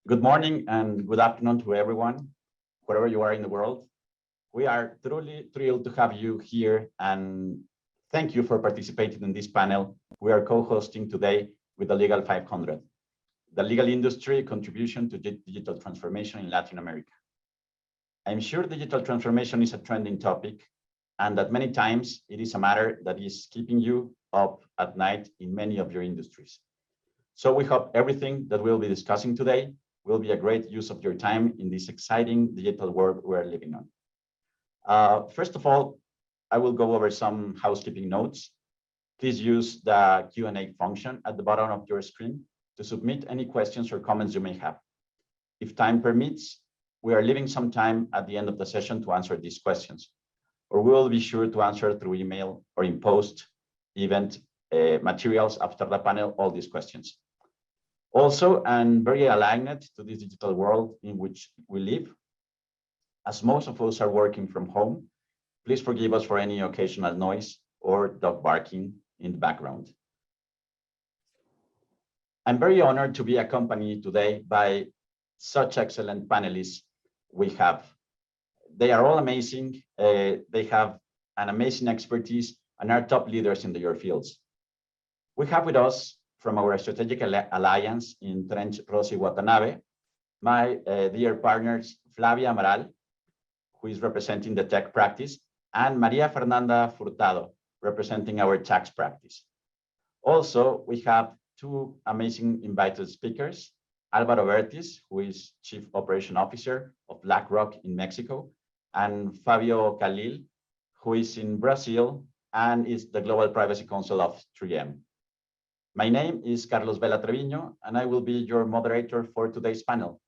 Good morning and good afternoon to everyone, wherever you are in the world. We are truly thrilled to have you here and thank you for participating in this panel. We are co-hosting today with the Legal 500, the legal industry contribution to digital transformation in Latin America. I'm sure digital transformation is a trending topic and that many times it is a matter that is keeping you up at night in many of your industries. So we hope everything that we'll be discussing today will be a great use of your time in this exciting digital world we're living on. First of all, I will go over some housekeeping notes. Please use the Q&A function at the bottom of your screen to submit any questions or comments you may have. If time permits, we are leaving some time at the end of the session to answer these questions, or we will be sure to answer through email or in post-event materials after the panel all these questions. Also, and very aligned to this digital world in which we live, as most of us are working from home, please forgive us for any occasional noise or dog barking in the background. I'm very honored to be accompanied today by such excellent panelists we have. They are all amazing. They have an amazing expertise and are top leaders in their fields. We have with us from our strategic alliance in Trench Rossi Watanabe, my dear partners, Flavia Morale, who is representing the tech practice, and Maria Fernanda Furtado, representing our tax practice. Also, we have two amazing invited speakers, Alvaro Bertis, who is Chief Operation Officer of BlackRock in Mexico, and Fabio Khalil, who is in Brazil and is the Global Privacy Counsel of 3M. My name is Carlos Vela Treviño, and I will be your moderator for today's panel.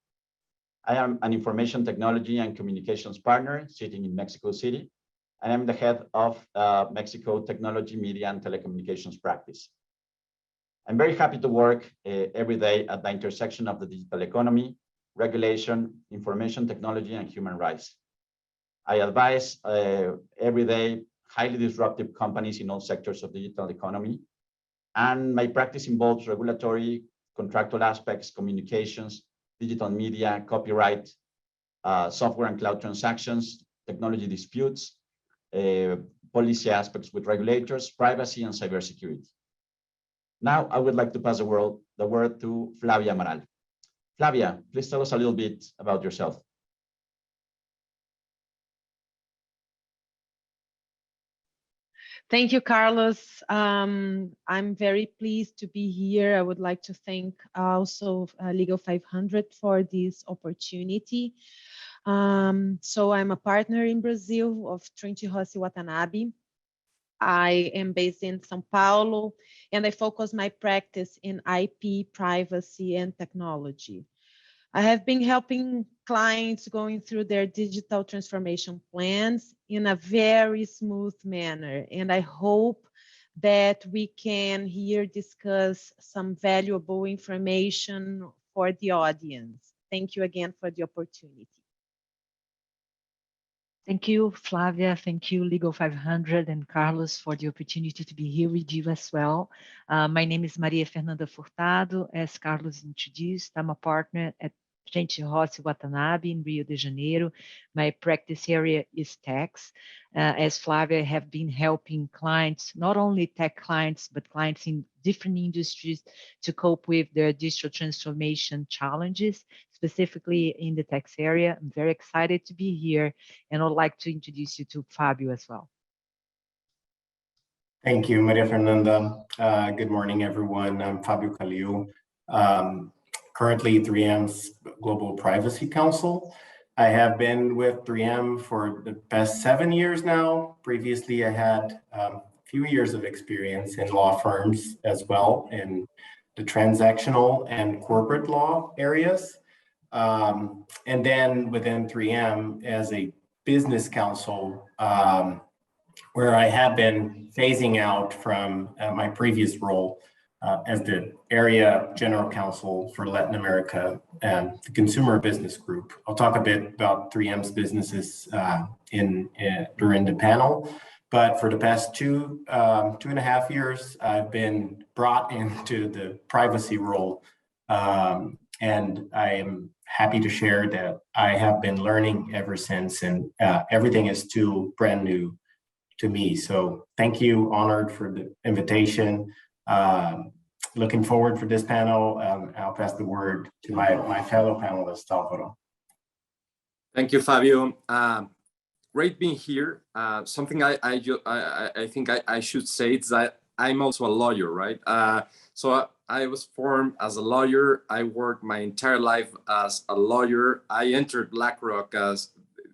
I am an information technology and communications partner sitting in Mexico City, and I'm the head of Mexico Technology, Media, and Telecommunications practice. I'm very happy to work every day at the intersection of the digital economy, regulation, information technology, and human rights. I advise every day highly disruptive companies in all sectors of digital economy, and my practice involves regulatory, contractual aspects, communications, digital media, copyright, software and cloud transactions, technology disputes, policy aspects with regulators, privacy, and cybersecurity. Now, I would like to pass the word to Flavia Morale. Flavia, please tell us a little bit about yourself. Thank you, Carlos. I'm very pleased to be here. I would like to thank also Legal 500 for this opportunity. So I'm a partner in Brazil of Trench Rossi Watanabe. I am based in São Paulo, and I focus my practice in IP, privacy, and technology. I have been helping clients going through their digital transformation plans in a very smooth manner. And I hope that we can here discuss some valuable information for the audience. Thank you again for the opportunity. Thank you, Flavia. Thank you, Legal 500 and Carlos, for the opportunity to be here with you as well. My name is Maria Fernanda Furtado. As Carlos introduced, I'm a partner at Trench Rossi Watanabe in Rio de Janeiro. My practice area is tax. As Flavia, I have been helping clients, not only tech clients, but clients in different industries to cope with their digital transformation challenges, specifically in the tax area. I'm very excited to be here, and I'd like to introduce you to Fabio as well. Thank you, Maria Fernanda. Good morning, everyone. I'm Fabio Khalil, currently 3M's Global Privacy Counsel. I have been with 3M for the past 7 years now. Previously, I had a few years of experience in law firms as well in the transactional and corporate law areas. And then within 3M as a business counsel, where I have been phasing out from my previous role as the area general counsel for Latin America and the consumer business group. I'll talk a bit about 3M's businesses during the panel. But for the past two and a half years, I've been brought into the privacy role And I am happy to share that I have been learning ever since, and everything is still brand new to me. So thank you, honored for the invitation. Looking forward for this panel. I'll pass the word to my fellow panelist, Alvaro. Thank you, Fabio. Great being here. Something I think I should say is that I'm also a lawyer, right? So I was formed as a lawyer. I worked my entire life as a lawyer. I entered BlackRock as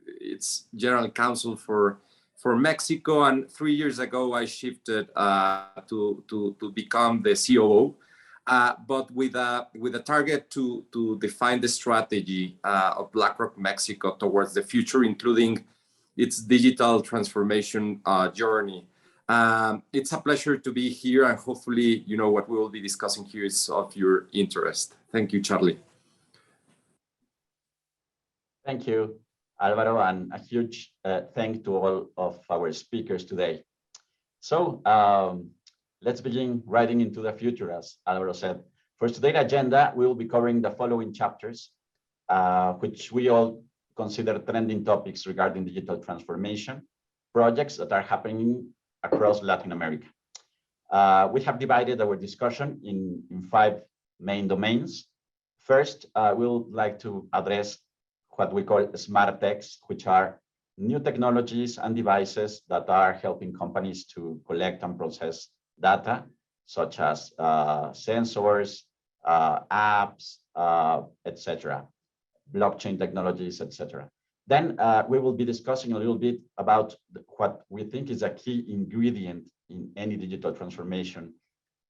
its general counsel for Mexico, and 3 years ago I shifted to become the COO. But with a target to define the strategy of BlackRock Mexico towards the future, including its digital transformation journey. It's a pleasure to be here, and hopefully, what we will be discussing here is of your interest. Thank you, Charlie. Thank you, Alvaro, and a huge thank to all of our speakers today. So let's begin riding into the future, as Alvaro said. For today's agenda, we will be covering the following chapters, which we all consider trending topics regarding digital transformation projects that are happening across Latin America. We have divided our discussion in 5 main domains. First, we would like to address what we call smart techs, which are new technologies and devices that are helping companies to collect and process data, such as sensors, apps, etc., blockchain technologies, etc. Then we will be discussing a little bit about what we think is a key ingredient in any digital transformation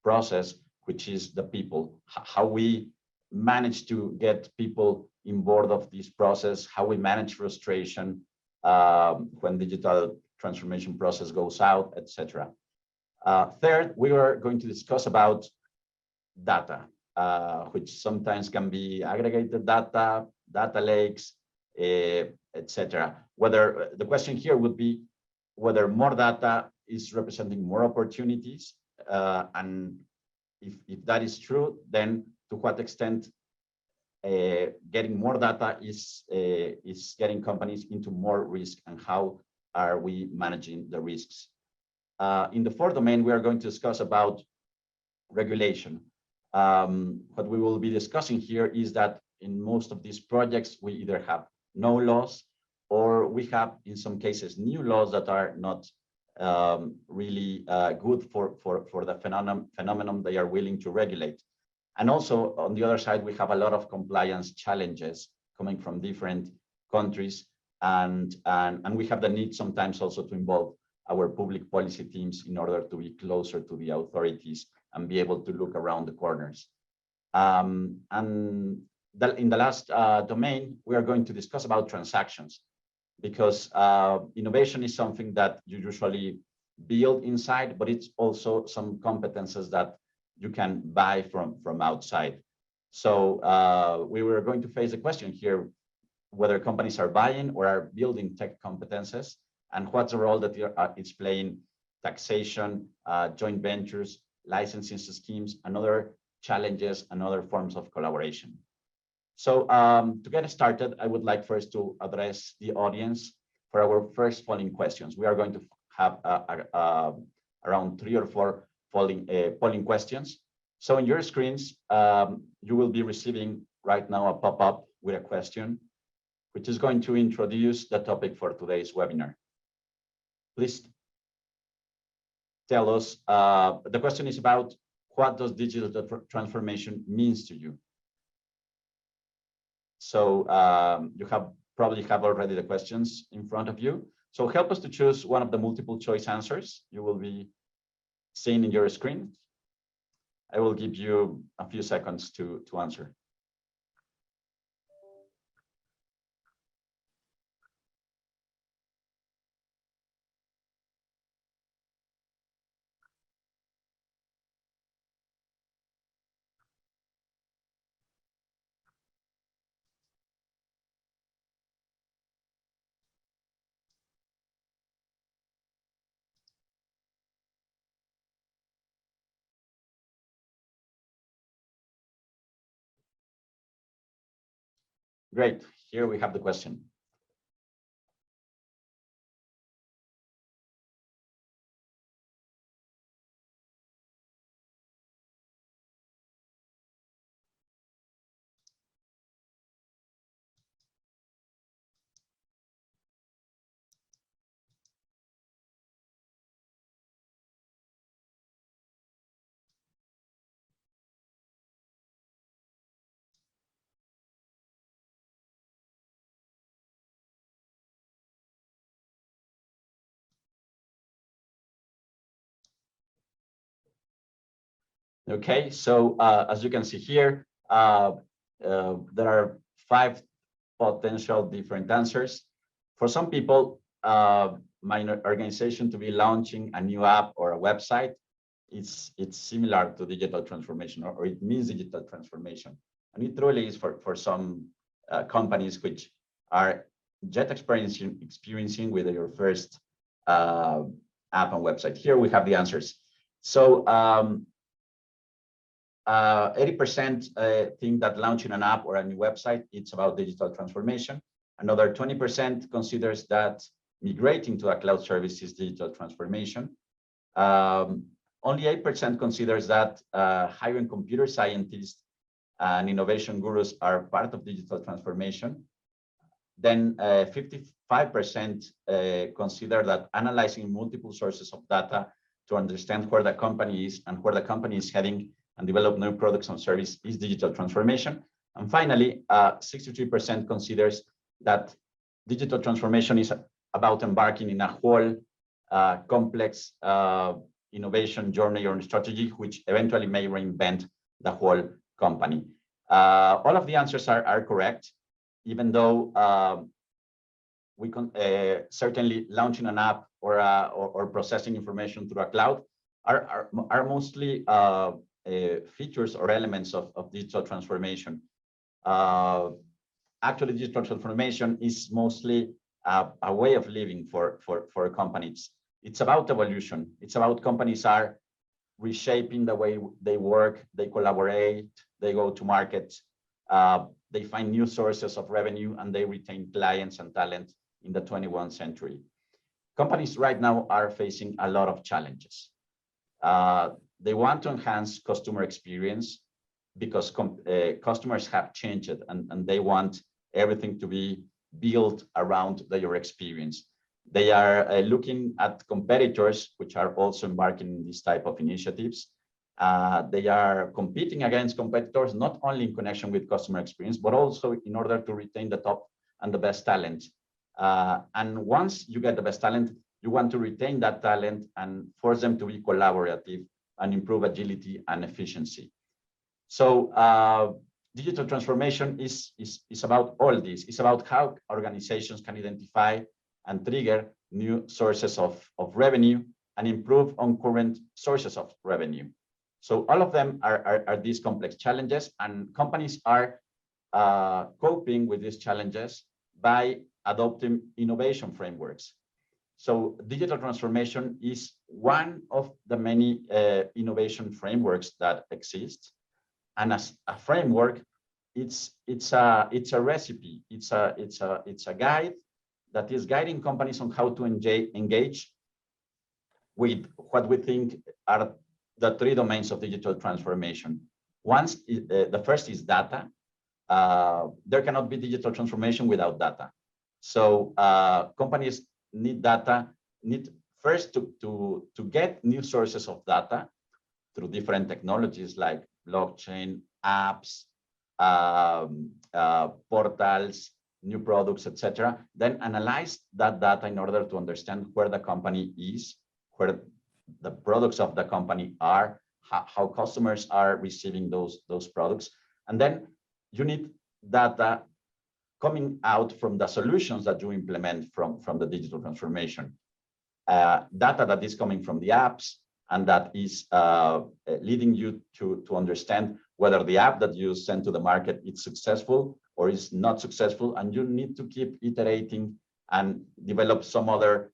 process, which is the people. How we manage to get people in board of this process, how we manage frustration when digital transformation process goes out, etc. Third, we are going to discuss about data, which sometimes can be aggregated data, data lakes, etc. Whether the question here would be whether more data is representing more opportunities, and if that is true, then to what extent getting more data is getting companies into more risk, and how are we managing the risks. In the 4th domain, we are going to discuss about regulation. What we will be discussing here is that in most of these projects, we either have no laws, or we have, in some cases, new laws that are not really good for the phenomenon they are willing to regulate. And also, on the other side, we have a lot of compliance challenges coming from different countries, and we have the need sometimes also to involve our public policy teams in order to be closer to the authorities and be able to look around the corners. In the last domain, we are going to discuss about transactions, because innovation is something that you usually build inside, but it's also some competences that you can buy from outside. So we were going to face a question here, whether companies are buying or are building tech competences, and what's the role that it's playing: taxation, joint ventures, licensing schemes, and other challenges and other forms of collaboration. So to get started, I would like first to address the audience for our first polling questions. We are going to have around 3 or 4 polling questions. So on your screens, you will be receiving right now a pop-up with a question, which is going to introduce the topic for today's webinar. Please tell us, the question is about what does digital transformation means to you? So you probably have already the questions in front of you. So help us to choose one of the multiple choice answers you will be seeing in your screen. I will give you a few seconds to answer. Great. Here we have the question. Okay, so as you can see here, there are 5 potential different answers. For some people, my organization to be launching a new app or a website, it's similar to digital transformation, or it means digital transformation. And it truly is for some companies which are just experiencing with your first app and website. Here we have the answers. So 80% think that launching an app or a new website, it's about digital transformation. Another 20% considers that migrating to a cloud service is digital transformation. Only 8% considers that hiring computer scientists and innovation gurus are part of digital transformation. Then 55% consider that analyzing multiple sources of data to understand where the company is and where the company is heading and develop new products and services is digital transformation. And finally, 63% considers that digital transformation is about embarking in a whole complex innovation journey or strategy, which eventually may reinvent the whole company. All of the answers are correct, even though we can certainly launching an app or processing information through a cloud are mostly features or elements of digital transformation. Actually, digital transformation is mostly a way of living for companies. It's about evolution. It's about companies are reshaping the way they work, they collaborate, they go to market, they find new sources of revenue, and they retain clients and talent in the 21st century. Companies right now are facing a lot of challenges. They want to enhance customer experience because customers have changed and they want everything to be built around their experience. They are looking at competitors, which are also embarking in this type of initiatives. They are competing against competitors, not only in connection with customer experience, but also in order to retain the top and the best talent. And once you get the best talent, you want to retain that talent and force them to be collaborative and improve agility and efficiency. So digital transformation is about all this. It's about how organizations can identify and trigger new sources of revenue and improve on current sources of revenue. So all of them are these complex challenges, and companies are coping with these challenges by adopting innovation frameworks. So digital transformation is one of the many innovation frameworks that exist. And as a framework, it's a recipe. It's a guide that is guiding companies on how to engage with what we think are the 3 domains of digital transformation. The first is data. There cannot be digital transformation without data. So companies need data, need first to get new sources of data through different technologies like blockchain, apps, portals, new products, etc. Then analyze that data in order to understand where the company is, where the products of the company are, how customers are receiving those products. And then you need data coming out from the solutions that you implement from the digital transformation. Data that is coming from the apps and that is leading you to understand whether the app that you send to the market is successful or is not successful, and you need to keep iterating and develop some other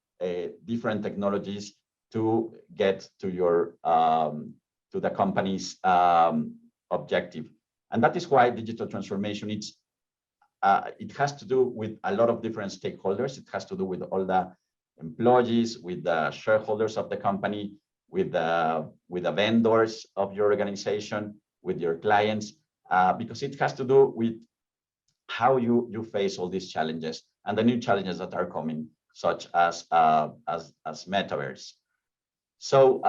different technologies to get to your to the company's objective. And that is why digital transformation is it has to do with a lot of different stakeholders. It has to do with all the employees, with the shareholders of the company, with the vendors of your organization, with your clients, because it has to do with how you face all these challenges and the new challenges that are coming, such as metaverse. So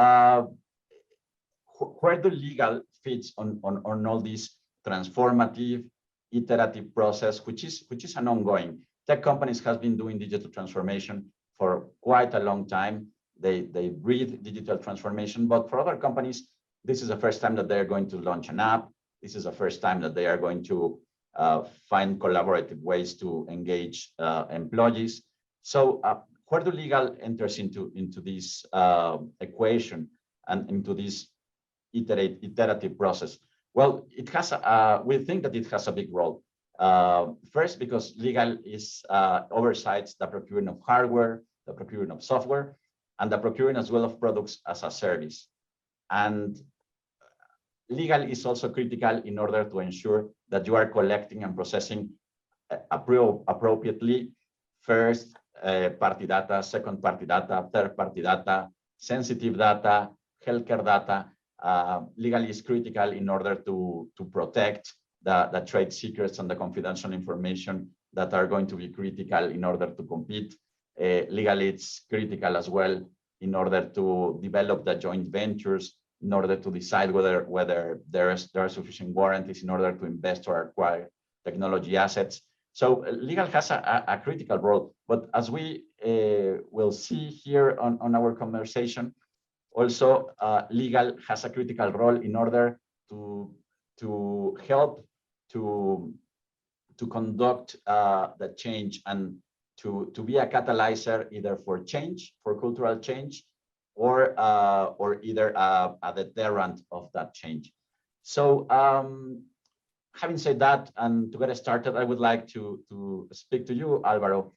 where the legal fits on all these transformative, iterative process, which is an ongoing. Tech companies have been doing digital transformation for quite a long time. They breathe digital transformation, but for other companies, this is the first time that they are going to launch an app. This is the first time that they are going to find collaborative ways to engage employees. So where do legal enters into this equation and into this iterative process? Well, it has. We think that it has a big role. First, because legal is oversights the procuring of hardware, the procuring of software, and the procuring as well of products as a service. And legal is also critical in order to ensure that you are collecting and processing appropriately first party data, second party data, third party data, sensitive data, healthcare data. Legal is critical in order to protect the trade secrets and the confidential information that are going to be critical in order to compete. Legal is critical as well in order to develop the joint ventures, in order to decide whether there are sufficient warranties in order to invest or acquire technology assets. So legal has a critical role, but as we will see here on our conversation, also legal has a critical role in order to help to conduct the change and to be a catalyzer either for change, for cultural change, or either a deterrent of that change. So having said that, and to get started, I would like to speak to you, Alvaro.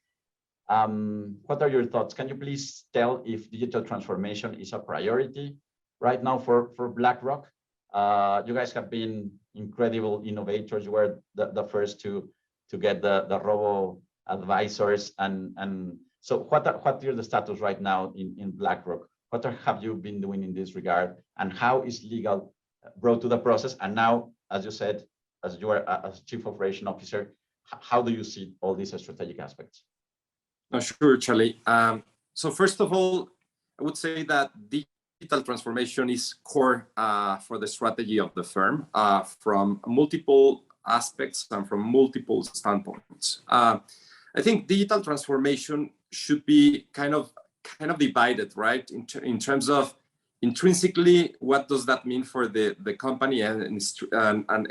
What are your thoughts? Can you please tell if digital transformation is a priority right now for BlackRock? You guys have been incredible innovators. You were the first to get the robo advisors, and so what are the status right now in BlackRock? What have you been doing in this regard, and how is legal brought to the process? And now, as you said, as you are as Chief Operation Officer, how do you see all these strategic aspects? Sure, Charlie. So first of all, I would say that digital transformation is core for the strategy of the firm from multiple aspects and from multiple standpoints. I think digital transformation should be kind of divided, right? In terms of intrinsically, what does that mean for the company, and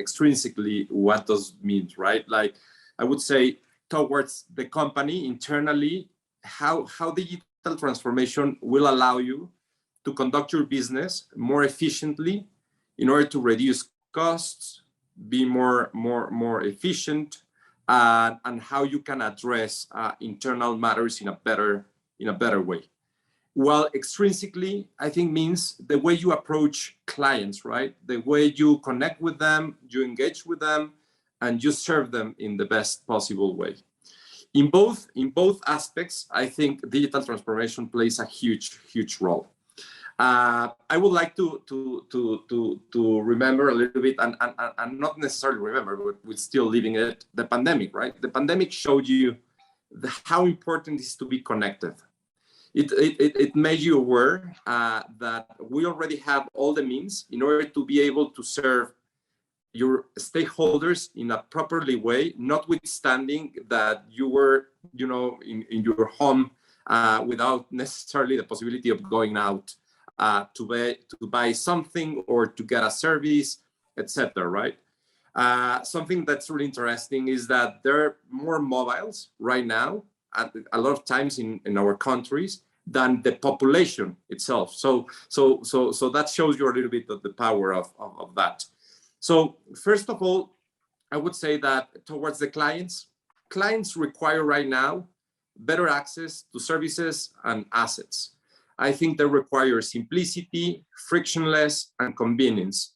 extrinsically, what does it mean, right? Like I would say towards the company internally, how digital transformation will allow you to conduct your business more efficiently in order to reduce costs, be more efficient, and how you can address internal matters in a better way. Well, extrinsically, I think means the way you approach clients, right? The way you connect with them, you engage with them, and you serve them in the best possible way. In both aspects, I think digital transformation plays a huge role. I would like to remember a little bit, and not necessarily remember, but we're still living it, the pandemic, right? The pandemic showed you how important it is to be connected. It made you aware that we already have all the means in order to be able to serve your stakeholders in a properly way, notwithstanding that you were, in your home without necessarily the possibility of going out to buy something or to get a service, etc. Right? Something that's really interesting is that there are more mobiles right now, a lot of times in our countries, than the population itself. So that shows you a little bit of the power of that. So first of all, I would say that towards the clients require right now better access to services and assets. I think they require simplicity, frictionless, and convenience.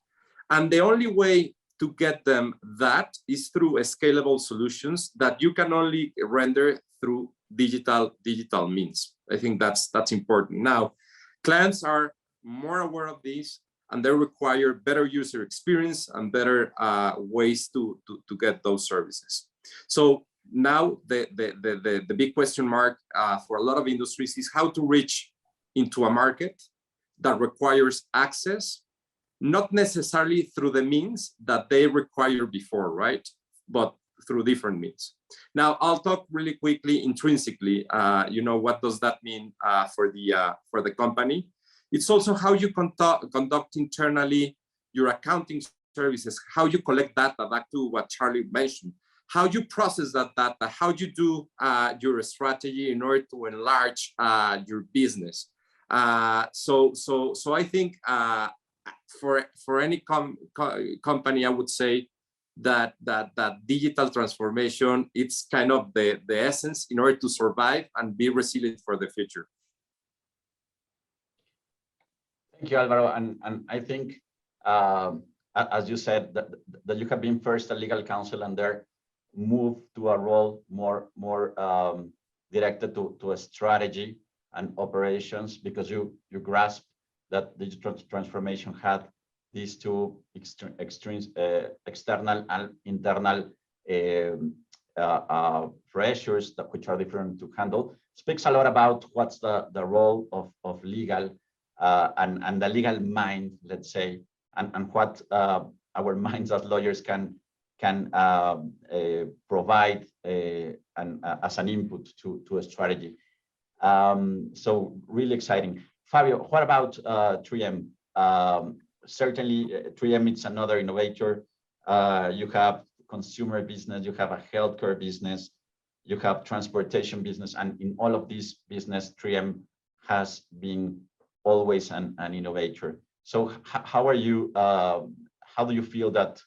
And the only way to get them that is through scalable solutions that you can only render through digital means. I think that's important. Now, clients are more aware of this, and they require better user experience and better ways to get those services. So now the big question mark for a lot of industries is how to reach into a market that requires access, not necessarily through the means that they required before, right? But through different means. Now, I'll talk really quickly intrinsically, what does that mean for the company? It's also how you conduct internally your accounting services, how you collect data, back to what Charlie mentioned, how you process that data, how you do your strategy in order to enlarge your business. So I think for any company, I would say that digital transformation, it's kind of the essence in order to survive and be resilient for the future. Thank you, Alvaro. And I think, as you said, that you have been first a legal counsel and there moved to a role more directed to a strategy and operations, because you grasp that digital transformation had these two extremes, external and internal pressures which are different to handle. Speaks a lot about what's the role of legal and the legal mind, let's say, and what our minds as lawyers can provide as an input to a strategy. So really exciting. Fabio, what about 3M? Certainly 3M is another innovator. You have consumer business, you have a healthcare business, you have transportation business, and in all of these business, 3M has been always an innovator. So how do you feel that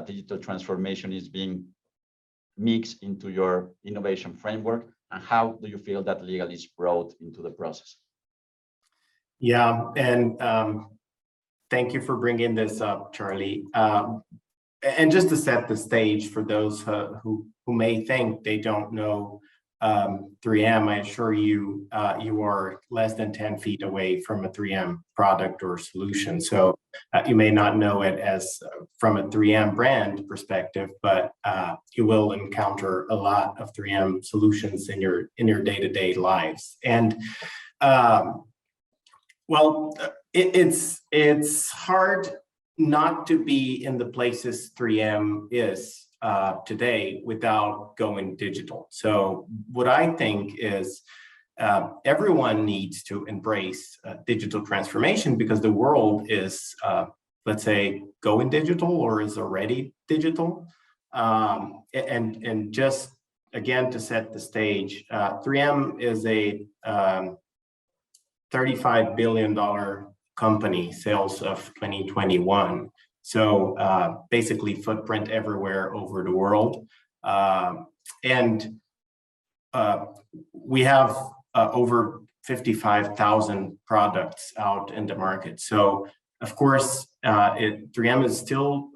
digital transformation is being mixed into your innovation framework, and how do you feel that legal is brought into the process? Yeah, and thank you for bringing this up, Charlie. And just to set the stage for those who may think they don't know 3M, I assure you, you are less than 10 feet away from a 3M product or solution. So you may not know it as from a 3M brand perspective, but you will encounter a lot of 3M solutions in your day-to-day lives. And well, it's hard not to be in the places 3M is today without going digital. So what I think is everyone needs to embrace digital transformation, because the world is, let's say, going digital or is already digital. And just again, to set the stage, 3M is a $35 billion company, sales of 2021. So basically footprint everywhere over the world. And we have over 55,000 products out in the market. So of course, 3M is still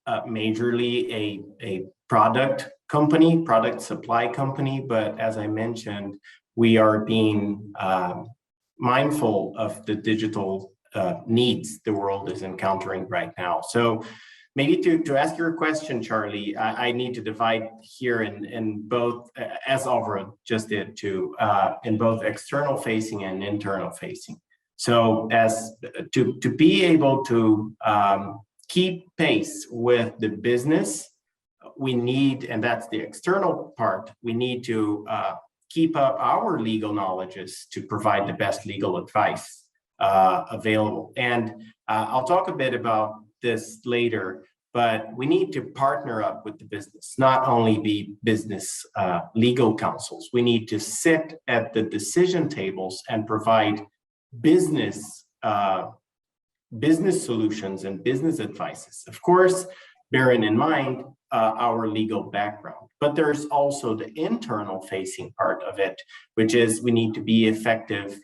majorly a product company, product supply company. But as I mentioned, we are being mindful of the digital needs the world is encountering right now. So maybe to ask your question, Charlie, I need to divide here in both, as Alvaro just did too, in both external facing and internal facing. So as to be able to keep pace with the business, we need, and that's the external part, we need to keep up our legal knowledges to provide the best legal advice available. And I'll talk a bit about this later, but we need to partner up with the business, not only be business legal counsels. We need to sit at the decision tables and provide business solutions and business advices. Of course, bearing in mind our legal background. But there's also the internal facing part of it, which is we need to be effective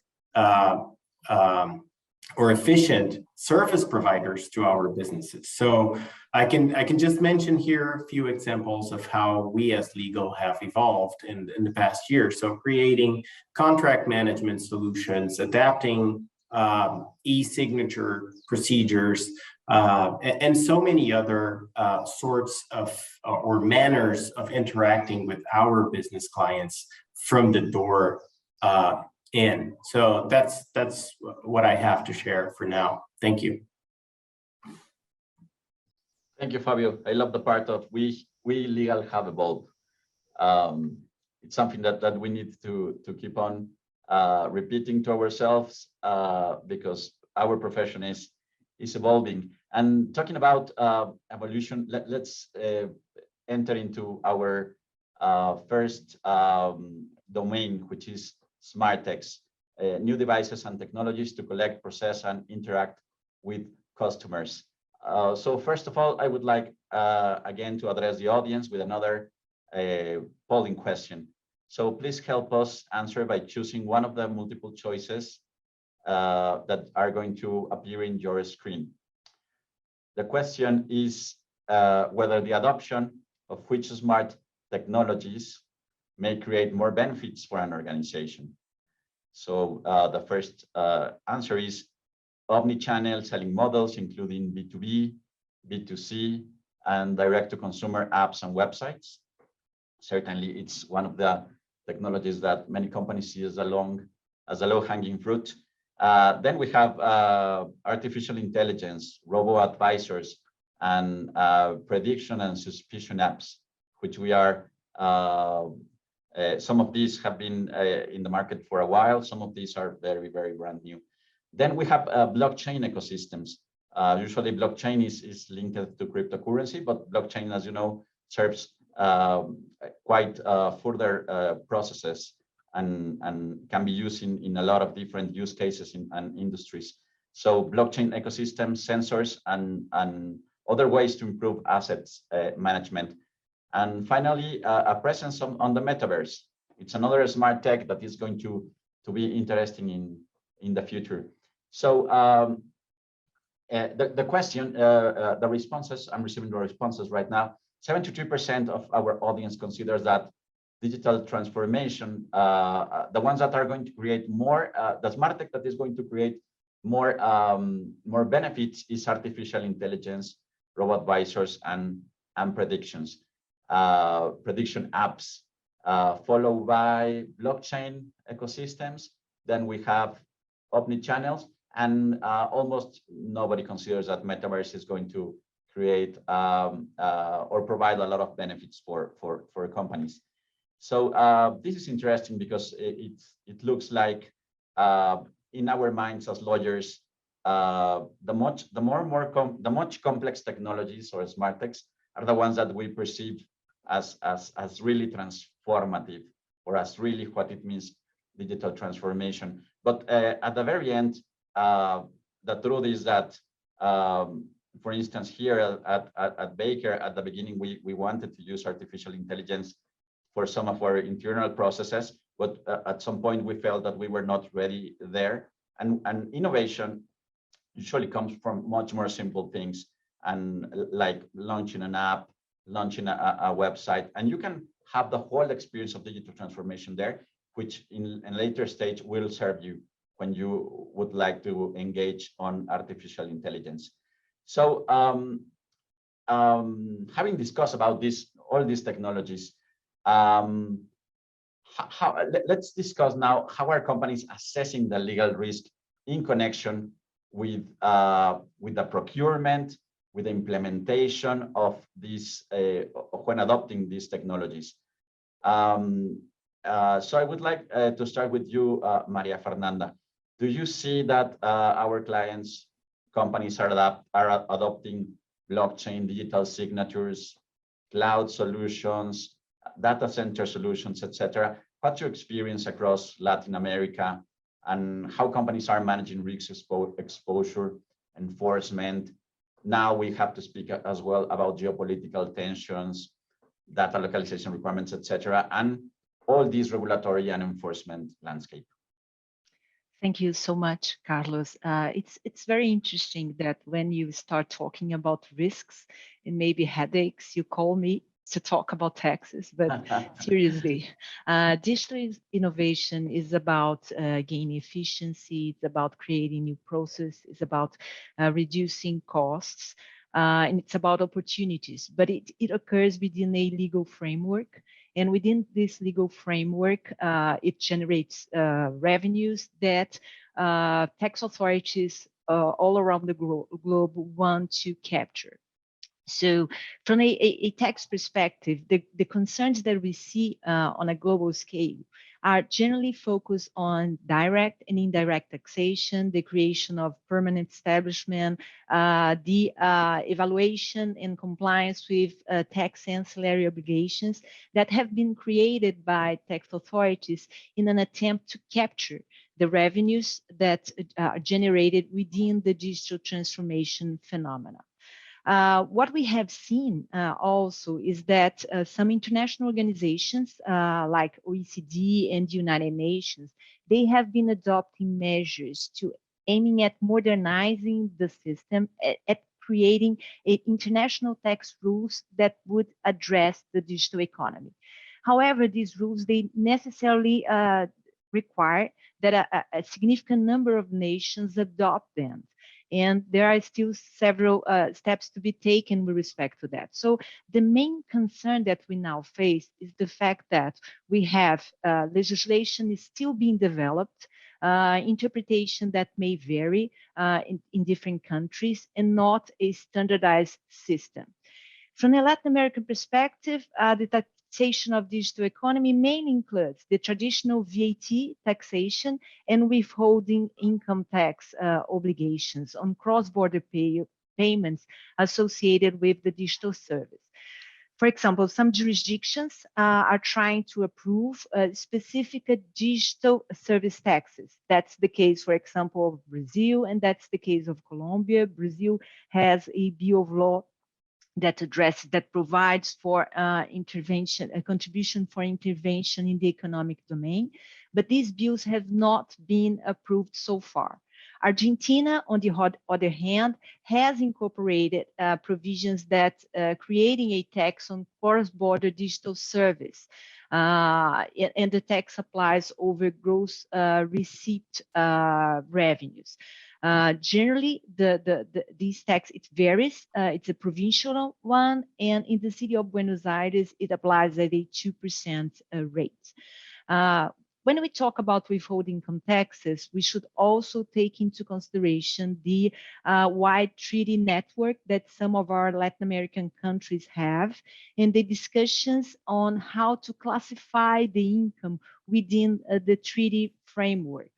or efficient service providers to our businesses. So I can just mention here a few examples of how we as legal have evolved in the past year. So creating contract management solutions, adapting e-signature procedures, and so many other sorts of or manners of interacting with our business clients from the door in. So that's what I have to share for now. Thank you. Thank you, Fabio. I love the part of we legal have evolved. It's something that we need to keep on repeating to ourselves because our profession is evolving. And talking about evolution, let's enter into our first domain, which is smart techs, new devices and technologies to collect, process, and interact with customers. So first of all, I would like again to address the audience with another polling question. So please help us answer by choosing one of the multiple choices that are going to appear in your screen. The question is whether the adoption of which smart technologies may create more benefits for an organization. So the first answer is omni-channel selling models, including B2B, B2C, and direct-to-consumer apps and websites. Certainly, it's one of the technologies that many companies see as a low-hanging fruit. Then we have artificial intelligence, robo-advisors, and prediction and suspicion apps, which we are, some of these have been in the market for a while. Some of these are very, very brand new. Then we have blockchain ecosystems. Usually blockchain is linked to cryptocurrency, but blockchain, as you know, serves quite further processes and can be used in a lot of different use cases and industries. So blockchain ecosystems, sensors, and other ways to improve assets management. And finally, a presence on the metaverse. It's another smart tech that is going to be interesting in the future. So the question, the responses, I'm receiving the responses right now. 73% of our audience considers that digital transformation, the ones that are going to create more, the smart tech that is going to create more benefits is artificial intelligence, robo-advisors, and predictions. Prediction apps, followed by blockchain ecosystems. Then we have omni-channels, and almost nobody considers that metaverse is going to create or provide a lot of benefits for companies. So this is interesting because it looks like in our minds as lawyers, the much complex technologies or smart techs are the ones that we perceive as really transformative, or as really what it means, digital transformation. But at the very end, the truth is that, for instance, here at Baker, at the beginning, we wanted to use artificial intelligence for some of our internal processes, but at some point we felt that we were not ready there. And innovation usually comes from much more simple things, and like launching an app, launching a website, and you can have the whole experience of digital transformation there, which in a later stage will serve you when you would like to engage on artificial intelligence. So having discussed about all these technologies, let's discuss now how are companies assessing the legal risk in connection with the procurement, with the implementation of these, when adopting these technologies. So I would like to start with you, Maria Fernanda. Do you see that our clients, companies are adopting blockchain, digital signatures, cloud solutions, data center solutions, etc.? What's your experience across Latin America, and how companies are managing risk exposure, enforcement? Now we have to speak as well about geopolitical tensions, data localization requirements, etc., and all these regulatory and enforcement landscape. Thank you so much, Carlos. It's very interesting that when you start talking about risks and maybe headaches, you call me to talk about taxes. But seriously, digital innovation is about gaining efficiency. It's about creating new processes. It's about reducing costs. And it's about opportunities. But it occurs within a legal framework. And within this legal framework, it generates revenues that tax authorities all around the globe want to capture. So from a tax perspective, the concerns that we see on a global scale are generally focused on direct and indirect taxation, the creation of permanent establishment, the evaluation and compliance with tax ancillary obligations that have been created by tax authorities in an attempt to capture the revenues that are generated within the digital transformation phenomena. What we have seen also is that some international organizations like OECD and United Nations, they have been adopting measures to aiming at modernizing the system, at creating international tax rules that would address the digital economy. However, these rules, they necessarily require that a significant number of nations adopt them. And there are still several steps to be taken with respect to that. So the main concern that we now face is the fact that we have legislation is still being developed, interpretation that may vary in different countries, and not a standardized system. From a Latin American perspective, the taxation of digital economy mainly includes the traditional VAT taxation and withholding income tax obligations on cross-border payments associated with the digital service. For example, some jurisdictions are trying to approve specific digital service taxes. That's the case, for example, of Brazil, and that's the case of Colombia. Brazil has a bill of law that provides for intervention, a contribution for intervention in the economic domain, but these bills have not been approved so far. Argentina, on the other hand, has incorporated provisions that creating a tax on cross-border digital service, and the tax applies over gross receipt revenues. Generally, these tax, it varies. It's a provincial one, and in the city of Buenos Aires, it applies at a 2% rate. When we talk about withholding income taxes, we should also take into consideration the wide treaty network that some of our Latin American countries have, and the discussions on how to classify the income within the treaty framework.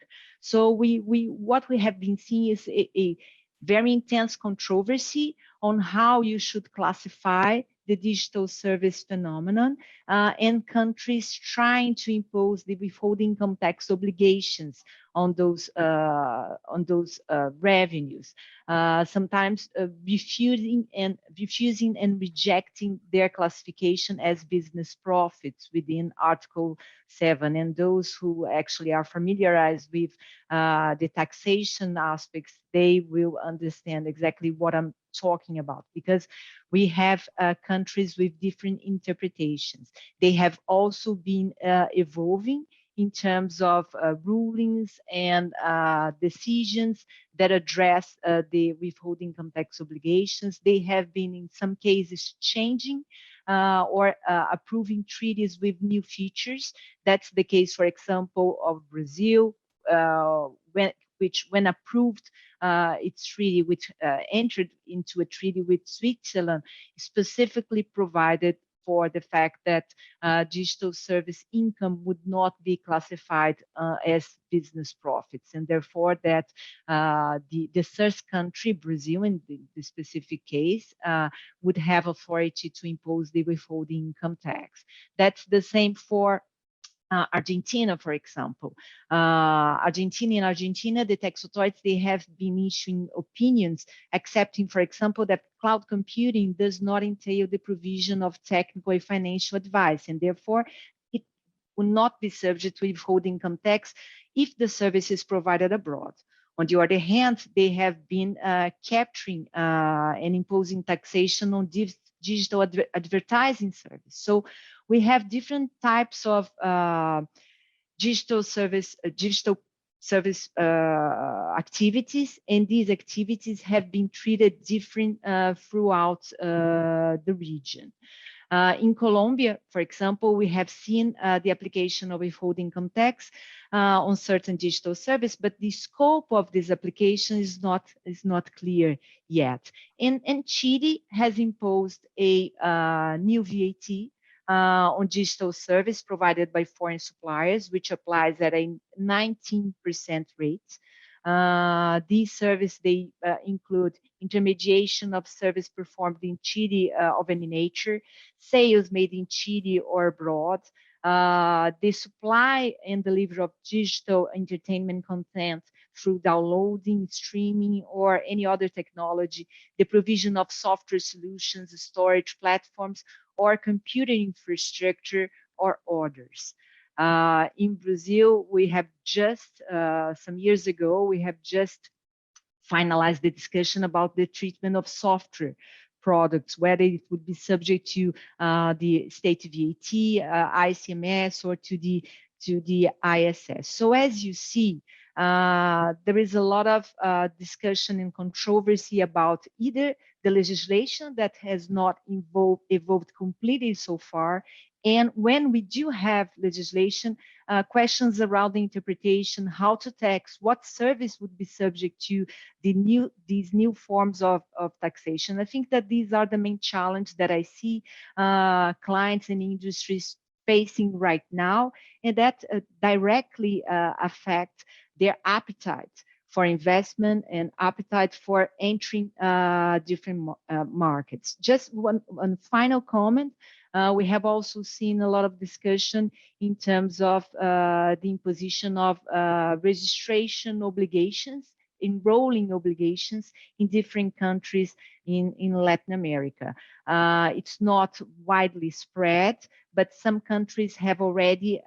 So what we have been seeing is a very intense controversy on how you should classify the digital service phenomenon, and countries trying to impose the withholding income tax obligations on those revenues, sometimes refusing and rejecting their classification as business profits within Article 7. And those who actually are familiarized with the taxation aspects, they will understand exactly what I'm talking about, because we have countries with different interpretations. They have also been evolving in terms of rulings and decisions that address the withholding income tax obligations. They have been, in some cases, changing or approving treaties with new features. That's the case, for example, of Brazil, which when approved its treaty, which entered into a treaty with Switzerland, specifically provided for the fact that digital service income would not be classified as business profits, and therefore that the source country, Brazil in the specific case, would have authority to impose the withholding income tax. That's the same for Argentina, for example. In Argentina, the tax authorities, they have been issuing opinions accepting, for example, that cloud computing does not entail the provision of technical and financial advice, and therefore it will not be subject to withholding income tax if the service is provided abroad. On the other hand, they have been capturing and imposing taxation on digital advertising service. So we have different types of digital service activities, and these activities have been treated different throughout the region. In Colombia, for example, we have seen the application of withholding income tax on certain digital service, but the scope of this application is not clear yet. And Chile has imposed a new VAT on digital service provided by foreign suppliers, which applies at a 19% rate. These services, they include intermediation of service performed in Chile of any nature, sales made in Chile or abroad, the supply and delivery of digital entertainment content through downloading, streaming, or any other technology, the provision of software solutions, storage platforms, or computer infrastructure, or others. In Brazil, we have just, some years ago, we have just finalized the discussion about the treatment of software products, whether it would be subject to the state VAT, ICMS, or to the ISS. So as you see, there is a lot of discussion and controversy about either the legislation that has not evolved completely so far, and when we do have legislation, questions around the interpretation, how to tax, what service would be subject to these new forms of taxation. I think that these are the main challenges that I see clients and industries facing right now, and that directly affect their appetite for investment and appetite for entering different markets. Just one final comment. We have also seen a lot of discussion in terms of the imposition of registration obligations, enrolling obligations in different countries in Latin America. It's not widely spread, but some countries have already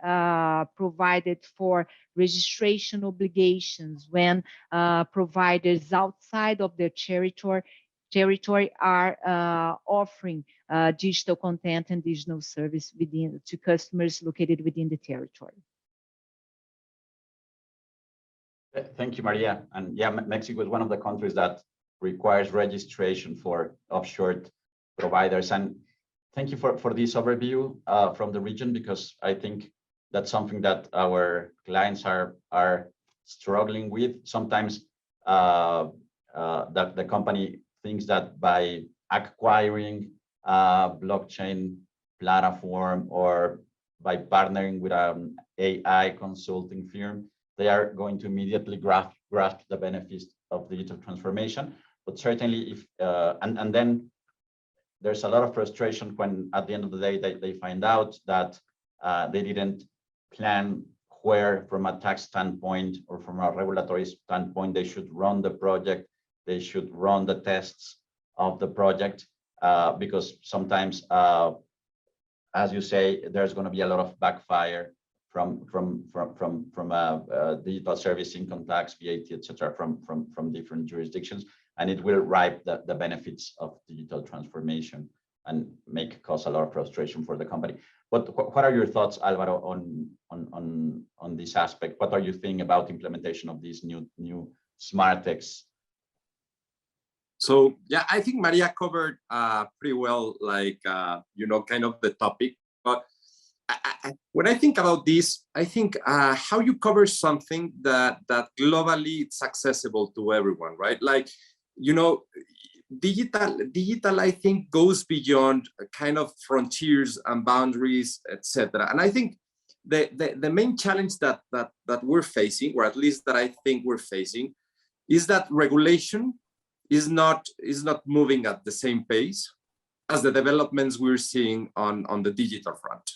provided for registration obligations when providers outside of their territory are offering digital content and digital service to customers located within the territory. Thank you, Maria. And yeah, Mexico is one of the countries that requires registration for offshore providers. And thank you for this overview from the region, because I think that's something that our clients are struggling with. Sometimes that the company thinks that by acquiring a blockchain platform or by partnering with an AI consulting firm, they are going to immediately grasp the benefits of digital transformation. But certainly, if and then there's a lot of frustration when at the end of the day they find out that they didn't plan where, from a tax standpoint or from a regulatory standpoint, they should run the project, they should run the tests of the project, because sometimes, as you say, there's going to be a lot of backfire from digital service, income tax, VAT, etc., from different jurisdictions, and it will ripe the benefits of digital transformation and cause a lot of frustration for the company. But what are your thoughts, Alvaro, on this aspect? What are you thinking about implementation of these new smart tax? So yeah, I think Maria covered pretty well, like kind of the topic. But when I think about this, I think how you cover something that globally it's accessible to everyone, right? Like, digital I think goes beyond kind of frontiers and boundaries, etc. And I think the main challenge that we're facing, or at least that I think we're facing, is that regulation is not moving at the same pace as the developments we're seeing on the digital front.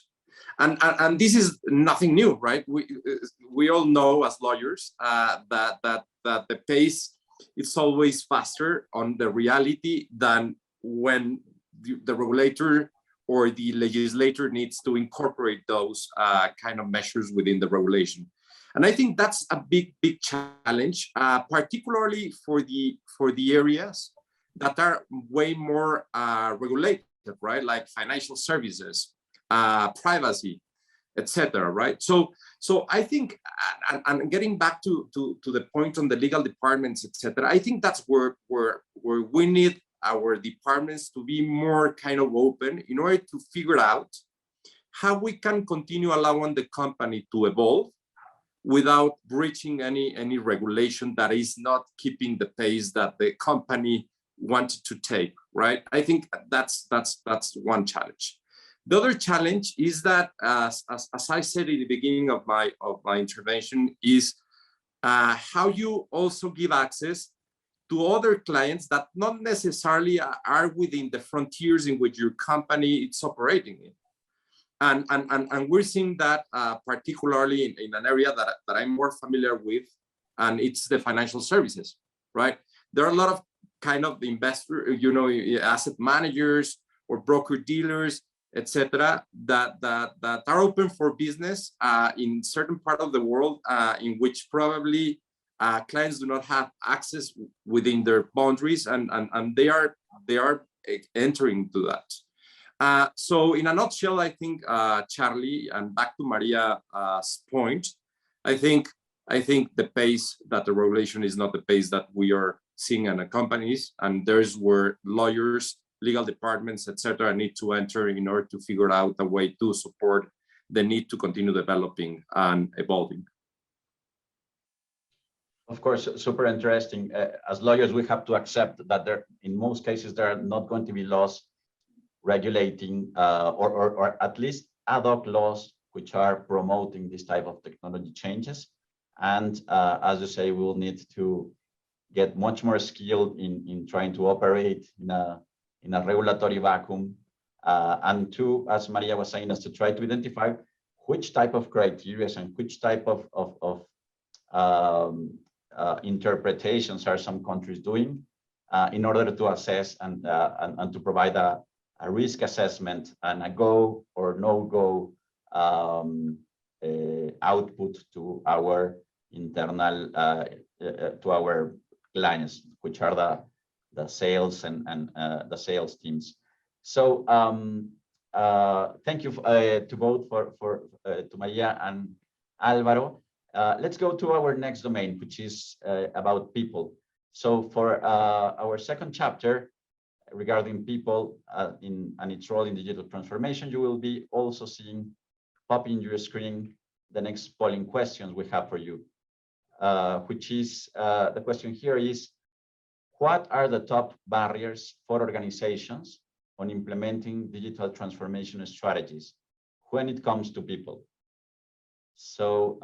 And this is nothing new, right? We all know as lawyers that the pace is always faster on the reality than when the regulator or the legislator needs to incorporate those kind of measures within the regulation. And I think that's a big challenge, particularly for the areas that are way more regulated, right? Like financial services, privacy, etc. Right? So I think, and getting back to the point on the legal departments, etc. I think that's where we need our departments to be more kind of open in order to figure out how we can continue allowing the company to evolve without breaching any regulation that is not keeping the pace that the company wanted to take, right? I think that's one challenge. The other challenge is that, as I said at the beginning of my intervention, is how you also give access to other clients that not necessarily are within the frontiers in which your company is operating in. And we're seeing that particularly in an area that I'm more familiar with, and it's the financial services, right? There are a lot of kind of investor, asset managers or broker dealers, etc., that are open for business in certain part of the world in which probably clients do not have access within their boundaries, and they are entering to that. So in a nutshell, I think, Charlie, and back to Maria's point, I think the pace that the regulation is not the pace that we are seeing in the companies, and there's where lawyers, legal departments, etc., need to enter in order to figure out a way to support the need to continue developing and evolving. Of course, super interesting. As lawyers, we have to accept that in most cases, there are not going to be laws regulating or at least ad hoc laws which are promoting this type of technology changes. And as you say, we will need to get much more skilled in trying to operate in a regulatory vacuum. And two, as Maria was saying, is to try to identify which type of criteria and which type of interpretations are some countries doing in order to assess and to provide a risk assessment and a go or no go output to our internal to our clients, which are the sales and the sales teams. So thank you to both to Maria and Alvaro. Let's go to our next domain, which is about people. So for our second chapter regarding people and its role in digital transformation, you will be also seeing pop in your screen the next polling questions we have for you, which is the question here is, what are the top barriers for organizations on implementing digital transformation strategies when it comes to people? So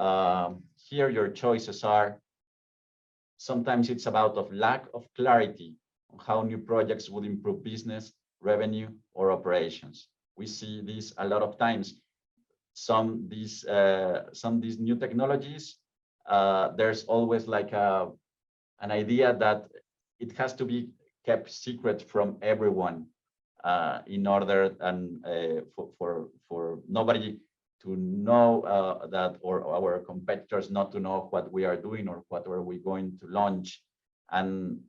here your choices are, sometimes it's about of lack of clarity on how new projects would improve business, revenue, or operations. We see this a lot of times. Some these new technologies, there's always like an idea that it has to be kept secret from everyone in order and for nobody to know that, or our competitors not to know what we are doing or what are we going to launch. And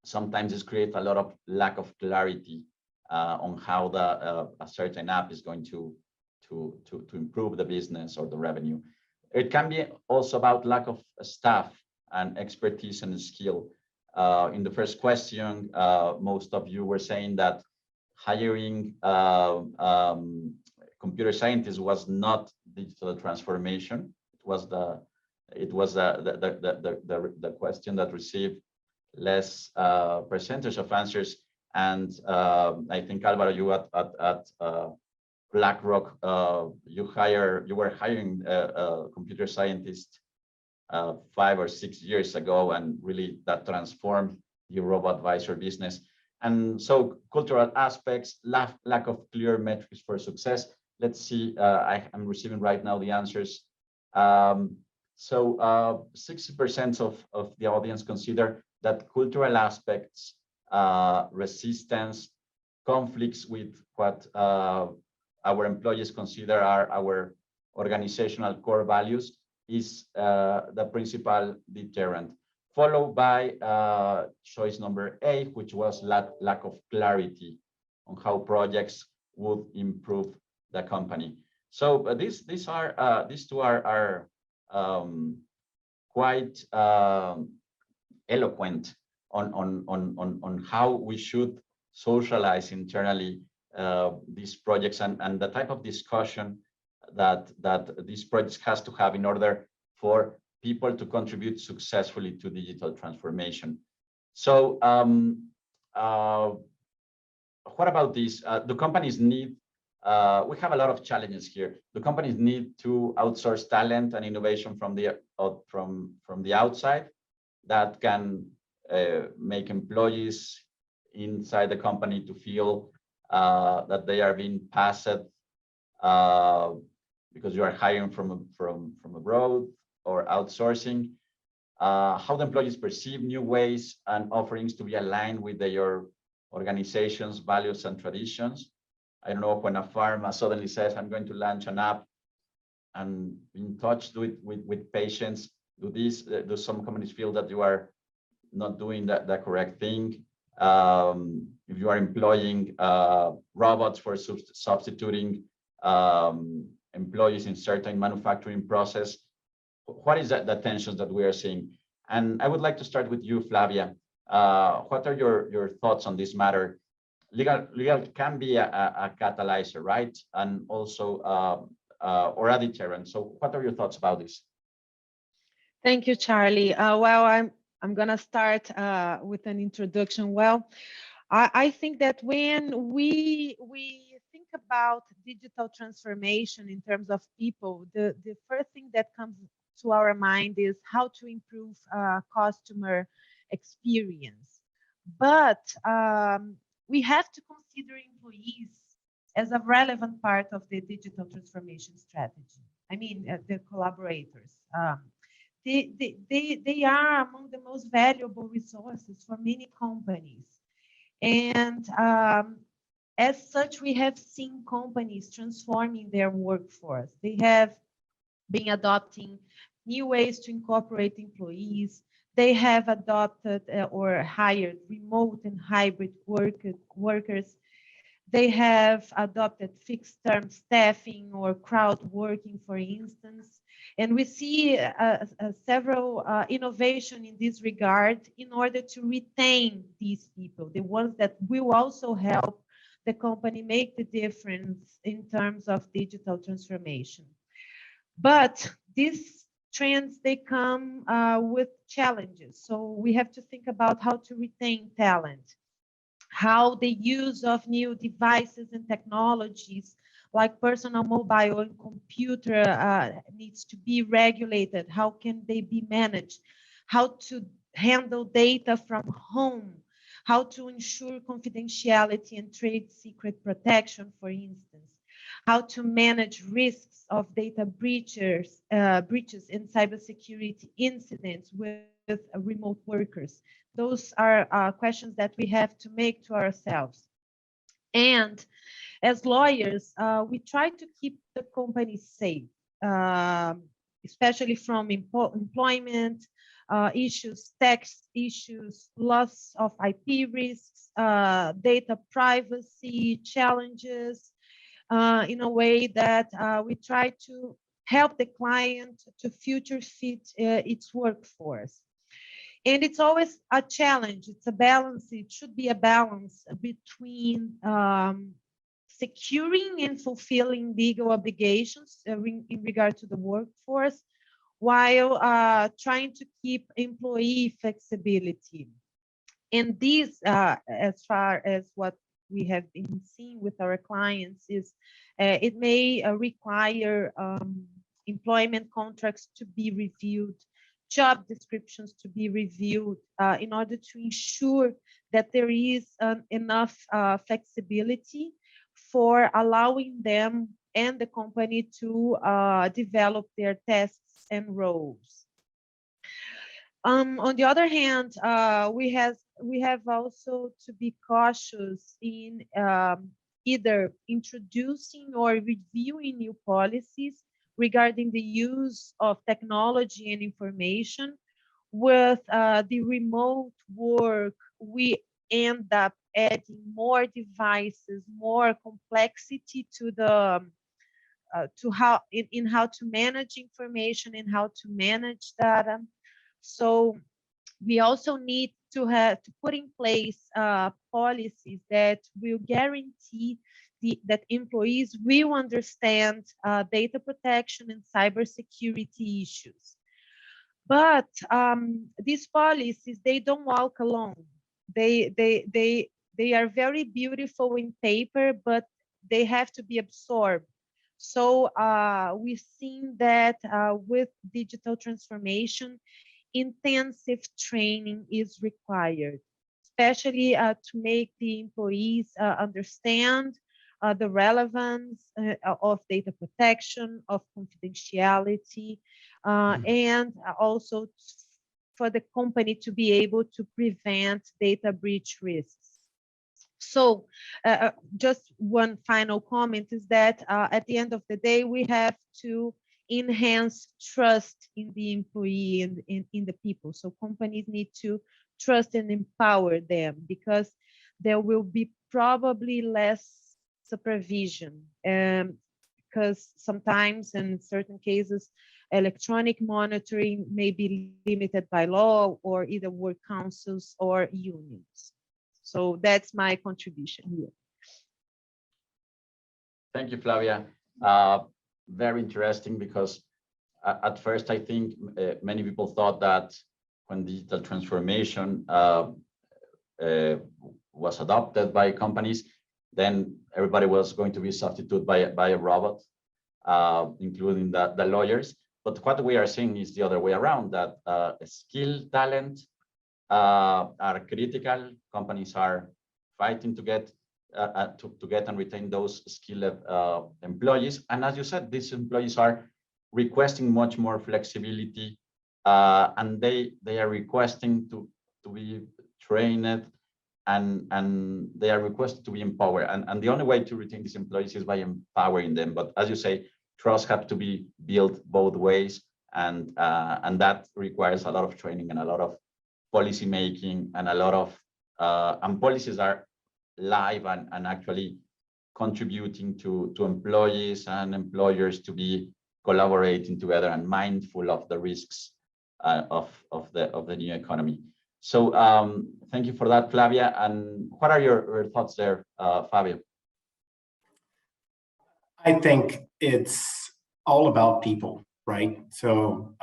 sometimes this creates a lot of lack of clarity on how a certain app is going to improve the business or the revenue. It can be also about lack of staff and expertise and skill. In the first question, most of you were saying that hiring computer scientists was not digital transformation. It was the question that received less percentage of answers. And I think, Alvaro, you at BlackRock, you were hiring a computer scientist 5 or 6 years ago, and really that transformed your robo-advisor business. And so cultural aspects, lack of clear metrics for success. Let's see, I am receiving right now the answers. So 60% of the audience consider that cultural aspects, resistance, conflicts with what our employees consider are our organizational core values is the principal deterrent, followed by choice number A, which was lack of clarity on how projects would improve the company. So these two are quite eloquent on how we should socialize internally these projects and the type of discussion that these projects has to have in order for people to contribute successfully to digital transformation. So what about this? Do companies need, we have a lot of challenges here. Do companies need to outsource talent and innovation from the outside that can make employees inside the company to feel that they are being passed because you are hiring from abroad or outsourcing? How the employees perceive new ways and offerings to be aligned with their organization's values and traditions. I don't know, when a pharma suddenly says, I'm going to launch an app and in touch with patients, do some companies feel that you are not doing the correct thing? If you are employing robots for substituting employees in certain manufacturing process, what is the tensions that we are seeing? And I would like to start with you, Flavia. What are your thoughts on this matter? Legal can be a catalyzer, right? And also or a deterrent. So what are your thoughts about this? Thank you, Charlie. Well, I'm gonna start with an introduction. Well, I think that when we think about digital transformation in terms of people, the first thing that comes to our mind is how to improve customer experience. But we have to consider employees as a relevant part of the digital transformation strategy. I mean, the collaborators. They are among the most valuable resources for many companies. And as such, we have seen companies transforming their workforce. They have been adopting new ways to incorporate employees. They have adopted or hired remote and hybrid workers. They have adopted fixed-term staffing or crowd working, for instance. And we see several innovation in this regard in order to retain these people, the ones that will also help the company make the difference in terms of digital transformation. But these trends, they come with challenges. So we have to think about how to retain talent, how the use of new devices and technologies like personal mobile and computer needs to be regulated. How can they be managed? How to handle data from home? How to ensure confidentiality and trade secret protection, for instance? How to manage risks of data breaches and cybersecurity incidents with remote workers? Those are questions that we have to make to ourselves. And as lawyers, we try to keep the company safe, especially from employment issues, tax issues, loss of IP risks, data privacy challenges, in a way that we try to help the client to future fit its workforce. And it's always a challenge. It's a balance. It should be a balance between securing and fulfilling legal obligations in regard to the workforce, while trying to keep employee flexibility. And this, as far as what we have been seeing with our clients, is it may require employment contracts to be reviewed, job descriptions to be reviewed in order to ensure that there is enough flexibility for allowing them and the company to develop their tasks and roles. On the other hand, we have also to be cautious in either introducing or reviewing new policies regarding the use of technology and information. With the remote work, we end up adding more devices, more complexity to the to how in how to manage information and how to manage data. So we also need to put in place policies that will guarantee that employees will understand data protection and cybersecurity issues. But these policies, they don't walk alone. They are very beautiful in paper, but they have to be absorbed. So we've seen that with digital transformation, intensive training is required, especially to make the employees understand the relevance of data protection, of confidentiality, and also for the company to be able to prevent data breach risks. So just one final comment is that at the end of the day, we have to enhance trust in the employee and in the people. So companies need to trust and empower them, because there will be probably less supervision, because sometimes in certain cases, electronic monitoring may be limited by law or either work councils or unions. So that's my contribution here. Thank you, Flavia. Very interesting, because at first I think many people thought that when digital transformation was adopted by companies, then everybody was going to be substituted by a robot, including the lawyers. But what we are seeing is the other way around, that skill, talent, are critical. Companies are fighting to get and retain those skilled employees. And as you said, these employees are requesting much more flexibility, and they are requesting to be trained, and they are requested to be empowered. And the only way to retain these employees is by empowering them. But as you say, trust has to be built both ways, and that requires a lot of training and a lot of policy making, and a lot of and policies are live and actually contributing to employees and employers to be collaborating together and mindful of the risks of the new economy. So thank you for that, Flavia. And what are your thoughts there, Fabio? I think it's all about people, right? So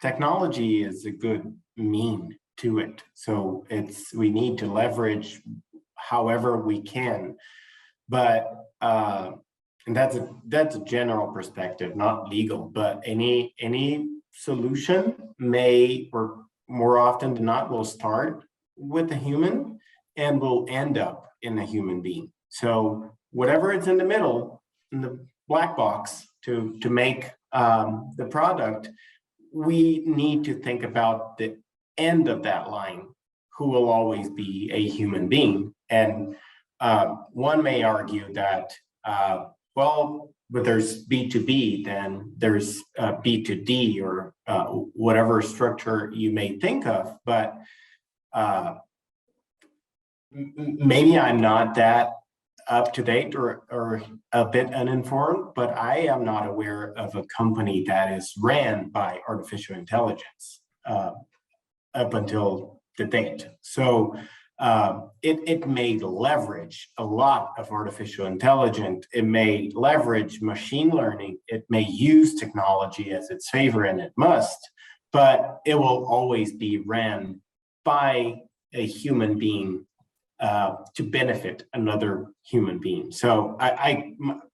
technology is a good mean to it. So we need to leverage however we can, but and that's a general perspective, not legal. But any solution may, or more often than not, will start with a human and will end up in a human being. So whatever is in the middle, in the black box, to make the product, we need to think about the end of that line, who will always be a human being. And one may argue that, well, but there's B2B, then there's B2D, or whatever structure you may think of. But maybe I'm not that up to date or a bit uninformed, but I am not aware of a company that is ran by artificial intelligence up until the date. So it may leverage a lot of artificial intelligence. It may leverage machine learning. It may use technology as its favor, and it must, but it will always be ran by a human being to benefit another human being. So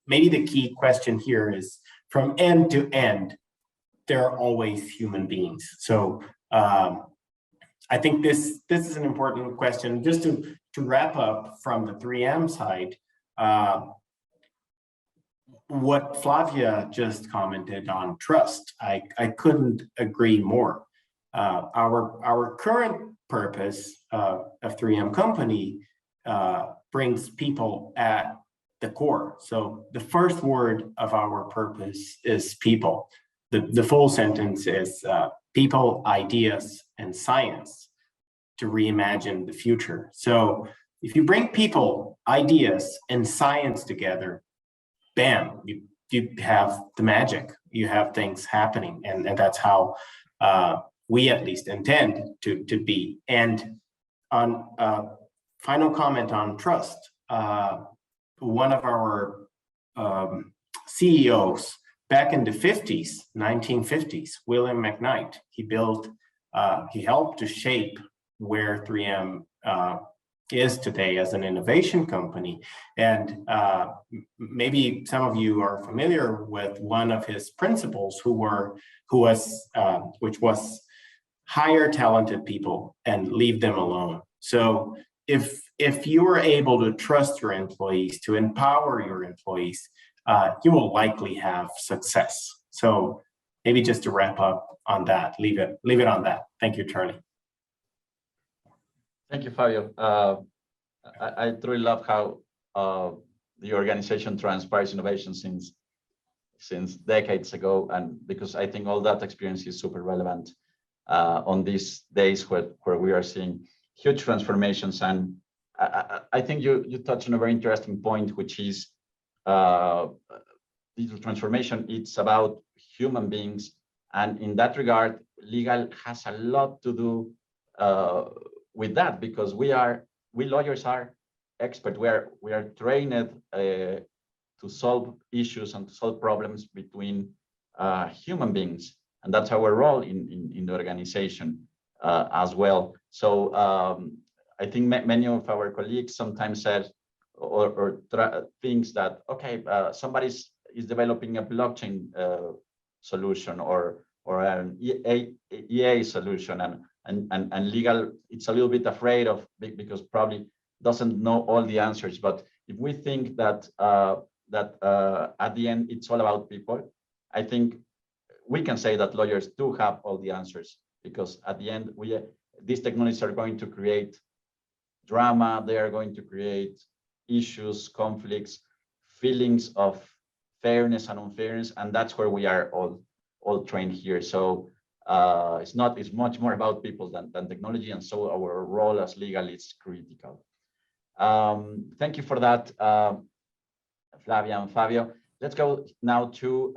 maybe the key question here is, from end to end, there are always human beings. So I think this is an important question. Just to wrap up from the 3M side, what Flavia just commented on trust, I couldn't agree more. Our current purpose of 3M Company brings people at the core. So the first word of our purpose is people. The full sentence is people, ideas, and science to reimagine the future. So if you bring people, ideas, and science together, bam, you have the magic. You have things happening, and that's how we at least intend to be. And on final comment on trust, one of our CEOs back in the 1950s, William McKnight, he helped to shape where 3M is today as an innovation company. And maybe some of you are familiar with one of his principles, which was hire talented people and leave them alone. So if you are able to trust your employees, to empower your employees, you will likely have success. So maybe just to wrap up on that, leave it on that. Thank you, Charlie. Thank you, Fabio. I truly love how the organization transpires innovation since decades ago, and because I think all that experience is super relevant on these days where we are seeing huge transformations. And I think you touched on a very interesting point, which is digital transformation. It's about human beings, and in that regard, legal has a lot to do with that, because we lawyers are experts. We are trained to solve issues and to solve problems between human beings, and that's our role in the organization as well. So I think many of our colleagues sometimes said or thinks that, okay, somebody is developing a blockchain solution or an EA solution, and legal, it's a little bit afraid of, because probably doesn't know all the answers. But if we think that at the end it's all about people, I think we can say that lawyers do have all the answers, because at the end these technologies are going to create drama, they are going to create issues, conflicts, feelings of fairness and unfairness, and that's where we are all trained here. So it's much more about people than technology, and so our role as legal is critical. Thank you for that, Flavia and Fabio. Let's go now to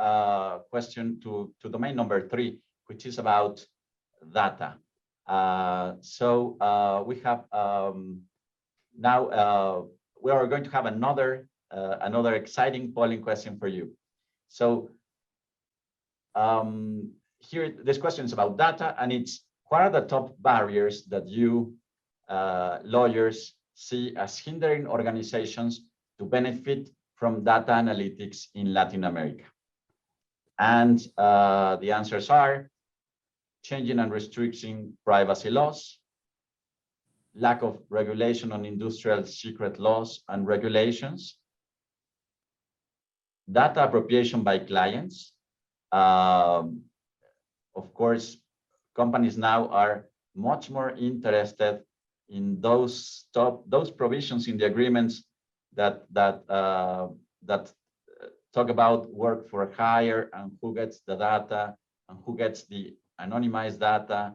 question to domain number 3, which is about data. So we have now we are going to have another exciting polling question for you. So here, this question is about data, and it's: what are the top barriers that you lawyers see as hindering organizations to benefit from data analytics in Latin America? And the answers are: changing and restricting privacy laws, lack of regulation on industrial secret laws and regulations, data appropriation by clients. Of course, companies now are much more interested in those provisions in the agreements that talk about work for hire, and who gets the data and who gets the anonymized data,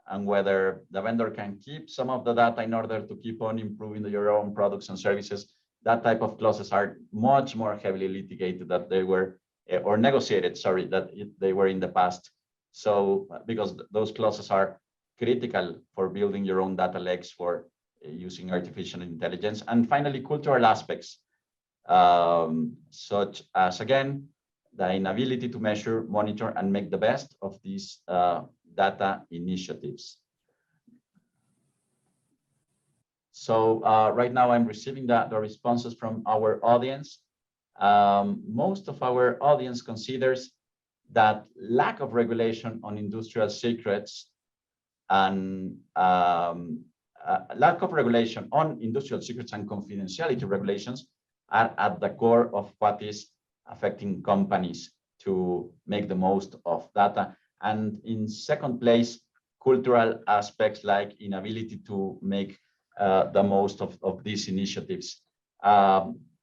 and whether the vendor can keep some of the data in order to keep on improving your own products and services. That type of clauses are much more heavily litigated than they were, or negotiated, sorry, they were in the past. So because those clauses are critical for building your own data lakes for using artificial intelligence. And finally, cultural aspects, such as, again, the inability to measure, monitor, and make the best of these data initiatives. So right now I'm receiving the responses from our audience. Most of our audience considers that lack of regulation on industrial secrets and lack of regulation on industrial secrets and confidentiality regulations are at the core of what is affecting companies to make the most of data. And in second place, cultural aspects like inability to make the most of these initiatives.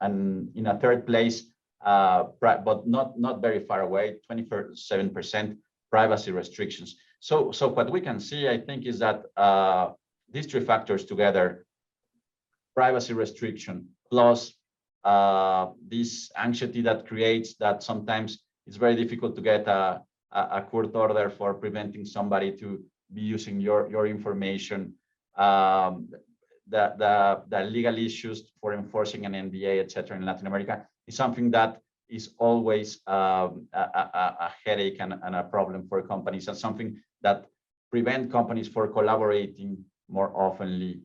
and in a third place, but not very far away, 27% privacy restrictions. So what we can see, I think, is that these three factors together, privacy restriction plus this anxiety that creates that sometimes it's very difficult to get a court order for preventing somebody to be using your information, the legal issues for enforcing an NDA, etc. in Latin America is something that is always a headache and a problem for companies, and something that prevent companies for collaborating more oftenly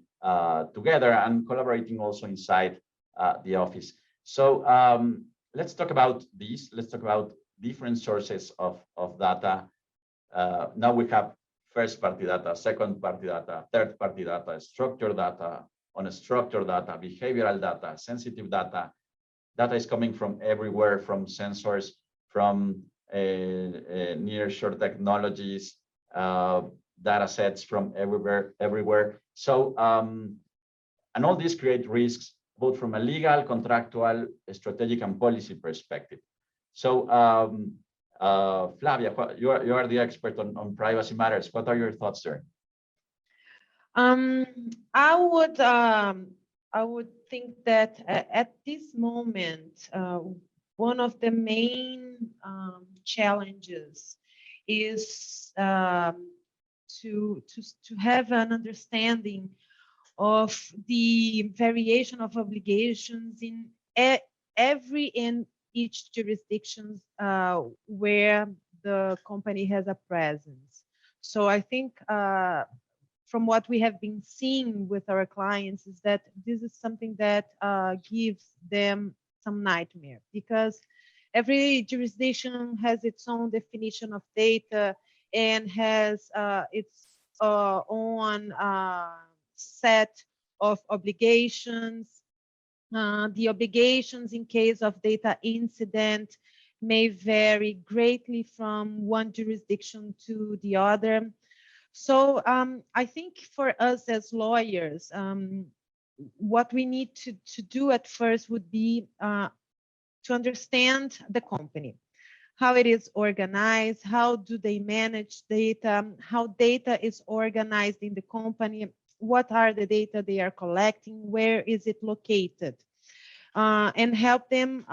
together and collaborating also inside the office. So let's talk about these. Let's talk about different sources of data. Now we have first-party data, second-party data, third-party data, structured data, unstructured data, behavioral data, sensitive data. Data is coming from everywhere, from sensors, from nearshore technologies, data sets from everywhere. So, and all these create risks, both from a legal, contractual, strategic, and policy perspective. So, Flavia, you are the expert on privacy matters. What are your thoughts there? I would think that at this moment, one of the main challenges is to have an understanding of the variation of obligations in every and each jurisdictions where the company has a presence. So I think from what we have been seeing with our clients is that this is something that gives them some nightmare, because every jurisdiction has its own definition of data and has its own set of obligations. The obligations in case of data incident may vary greatly from one jurisdiction to the other. So I think for us as lawyers, what we need to do at first would be to understand the company, how it is organized, how do they manage data, how data is organized in the company, what are the data they are collecting, where is it located, and help them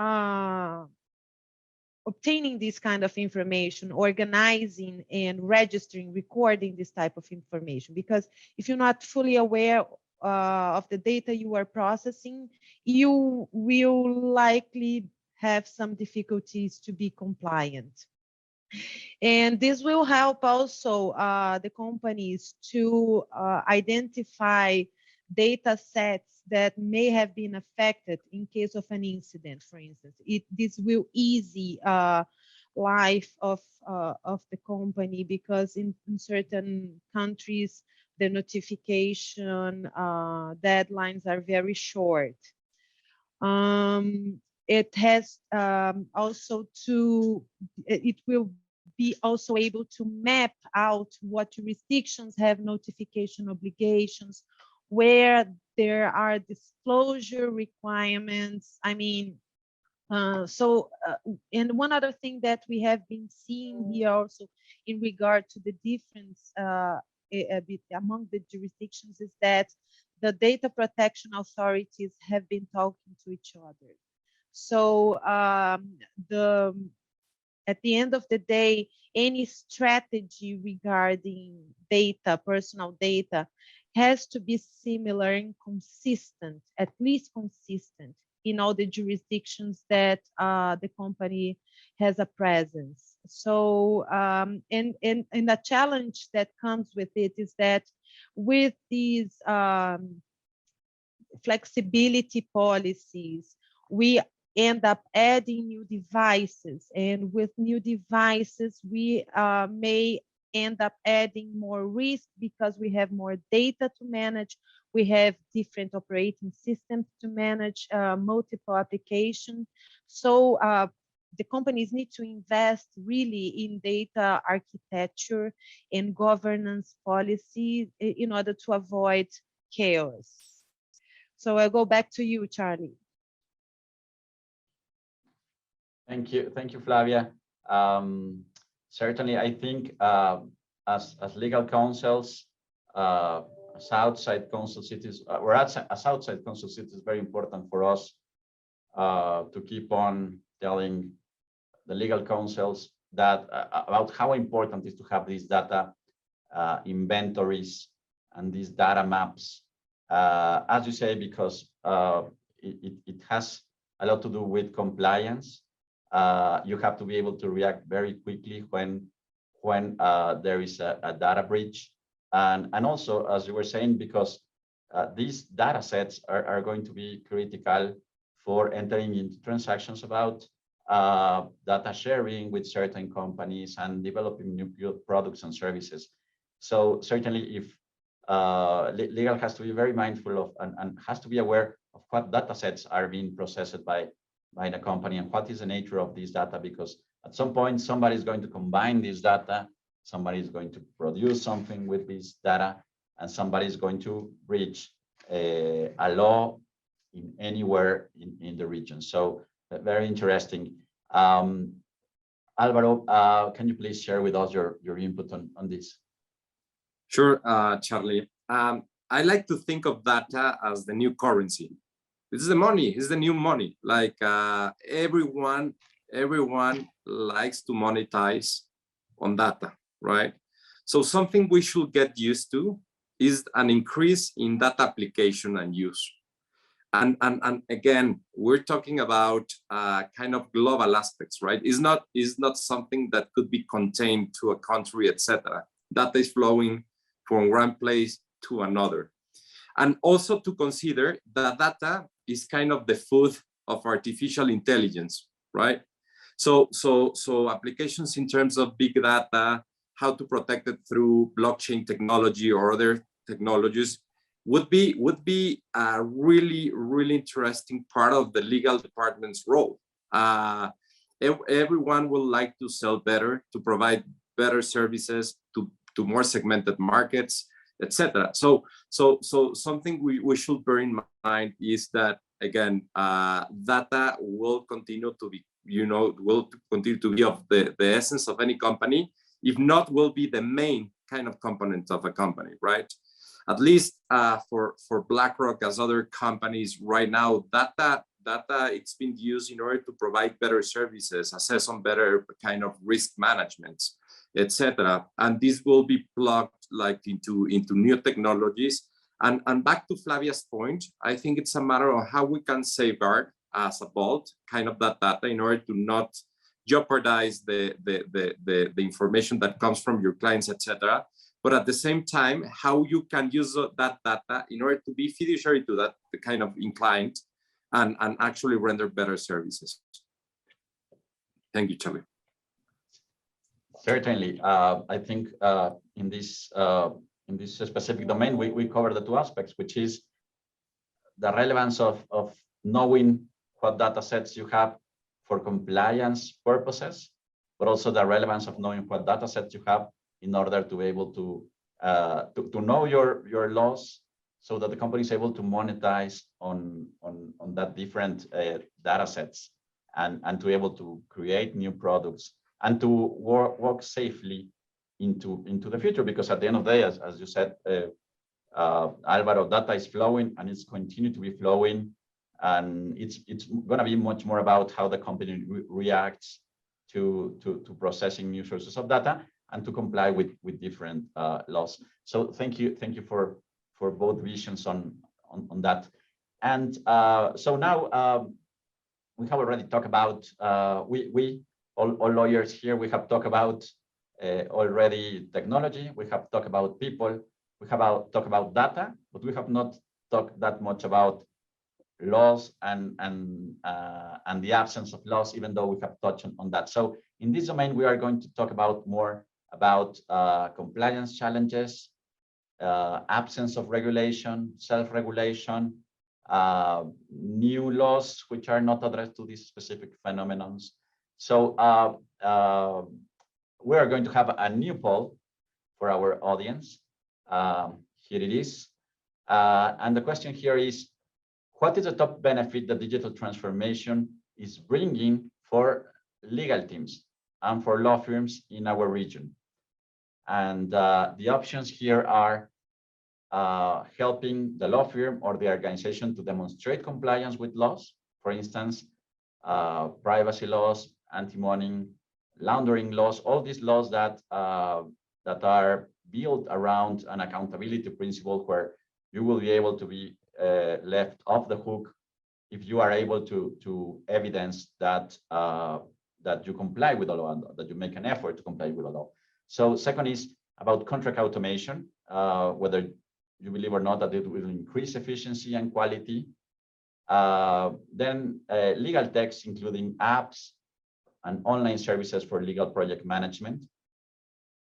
obtaining this kind of information, organizing and registering, recording this type of information. Because if you're not fully aware of the data you are processing, you will likely have some difficulties to be compliant. And this will help also the companies to identify data sets that may have been affected in case of an incident, for instance. This will ease life of the company, because in certain countries, the notification deadlines are very short. It has also it will be also able to map out what jurisdictions have notification obligations, where there are disclosure requirements. I mean, and one other thing that we have been seeing here also in regard to the difference a bit among the jurisdictions is that the data protection authorities have been talking to each other. So at the end of the day, any strategy regarding data, personal data, has to be similar and consistent, at least consistent, in all the jurisdictions that the company has a presence. So, and the challenge that comes with it is that with these flexibility policies, we end up adding new devices, and with new devices, we may end up adding more risk because we have more data to manage. We have different operating systems to manage, multiple applications. So the companies need to invest really in data architecture and governance policy in order to avoid chaos. So I'll go back to you, Charlie. Thank you, Flavia. Certainly, I think as legal counsels, as outside counsel cities, or as outside counsel cities, it's very important for us to keep on telling the legal counsels that about how important it is to have these data inventories and these data maps, as you say, because it has a lot to do with compliance. You have to be able to react very quickly when there is a data breach, and also, as you were saying, because these data sets are going to be critical for entering into transactions about data sharing with certain companies and developing new products and services. So certainly, if legal has to be very mindful of and has to be aware of what data sets are being processed by the company and what is the nature of this data, because at some point somebody is going to combine this data, somebody is going to produce something with this data, and somebody is going to breach a law in anywhere in the region. So very interesting. Alvaro, can you please share with us your input on this? Sure, Charlie. I like to think of data as the new currency. This is the money, it's the new money. Like everyone likes to monetize on data, right? So something we should get used to is an increase in data application and use. And again, we're talking about kind of global aspects, right? It's not something that could be contained to a country, etc. Data is flowing from one place to another. And also to consider that data is kind of the food of artificial intelligence, right? So applications in terms of big data, how to protect it through blockchain technology or other technologies would be a really interesting part of the legal department's role. Everyone will like to sell better, to provide better services to more segmented markets, etc. So something we should bear in mind is that, again, data will continue to be, will continue to be of the essence of any company, if not will be the main kind of component of a company, right? At least for BlackRock, as other companies right now, data it's been used in order to provide better services, assess on better kind of risk management, etc. And this will be plugged like into new technologies. And back to Flavia's point, I think it's a matter of how we can safeguard as a vault kind of that data in order to not jeopardize the information that comes from your clients, etc. But at the same time, how you can use that data in order to be fiduciary to that kind of client and actually render better services. Thank you, Charlie. Certainly, I think in this specific domain, we cover the two aspects, which is the relevance of knowing what data sets you have for compliance purposes, but also the relevance of knowing what data sets you have in order to be able to know your laws, so that the company is able to monetize on that different data sets and to be able to create new products and to work safely into the future. Because at the end of the day, as you said, Alvaro, data is flowing and it's continuing to be flowing, and it's going to be much more about how the company reacts to processing new sources of data and to comply with different laws. So thank you for both visions on that. And so now we have already talked about we all lawyers here, we have talked about already technology, we have talked about people, we have talked about data, but we have not talked that much about laws and the absence of laws, even though we have touched on that. So in this domain, we are going to talk about more about compliance challenges, absence of regulation, self-regulation, new laws which are not addressed to these specific phenomenons. So we are going to have a new poll for our audience. Here it is. And the question here is, what is the top benefit that digital transformation is bringing for legal teams and for law firms in our region. And the options here are helping the law firm or the organization to demonstrate compliance with laws. For instance, privacy laws, anti-money laundering laws, all these laws that are built around an accountability principle where you will be able to be left off the hook if you are able to evidence that that you comply with the law and that you make an effort to comply with the law. So second is about contract automation, whether you believe or not that it will increase efficiency and quality. Then legal techs, including apps and online services for legal project management.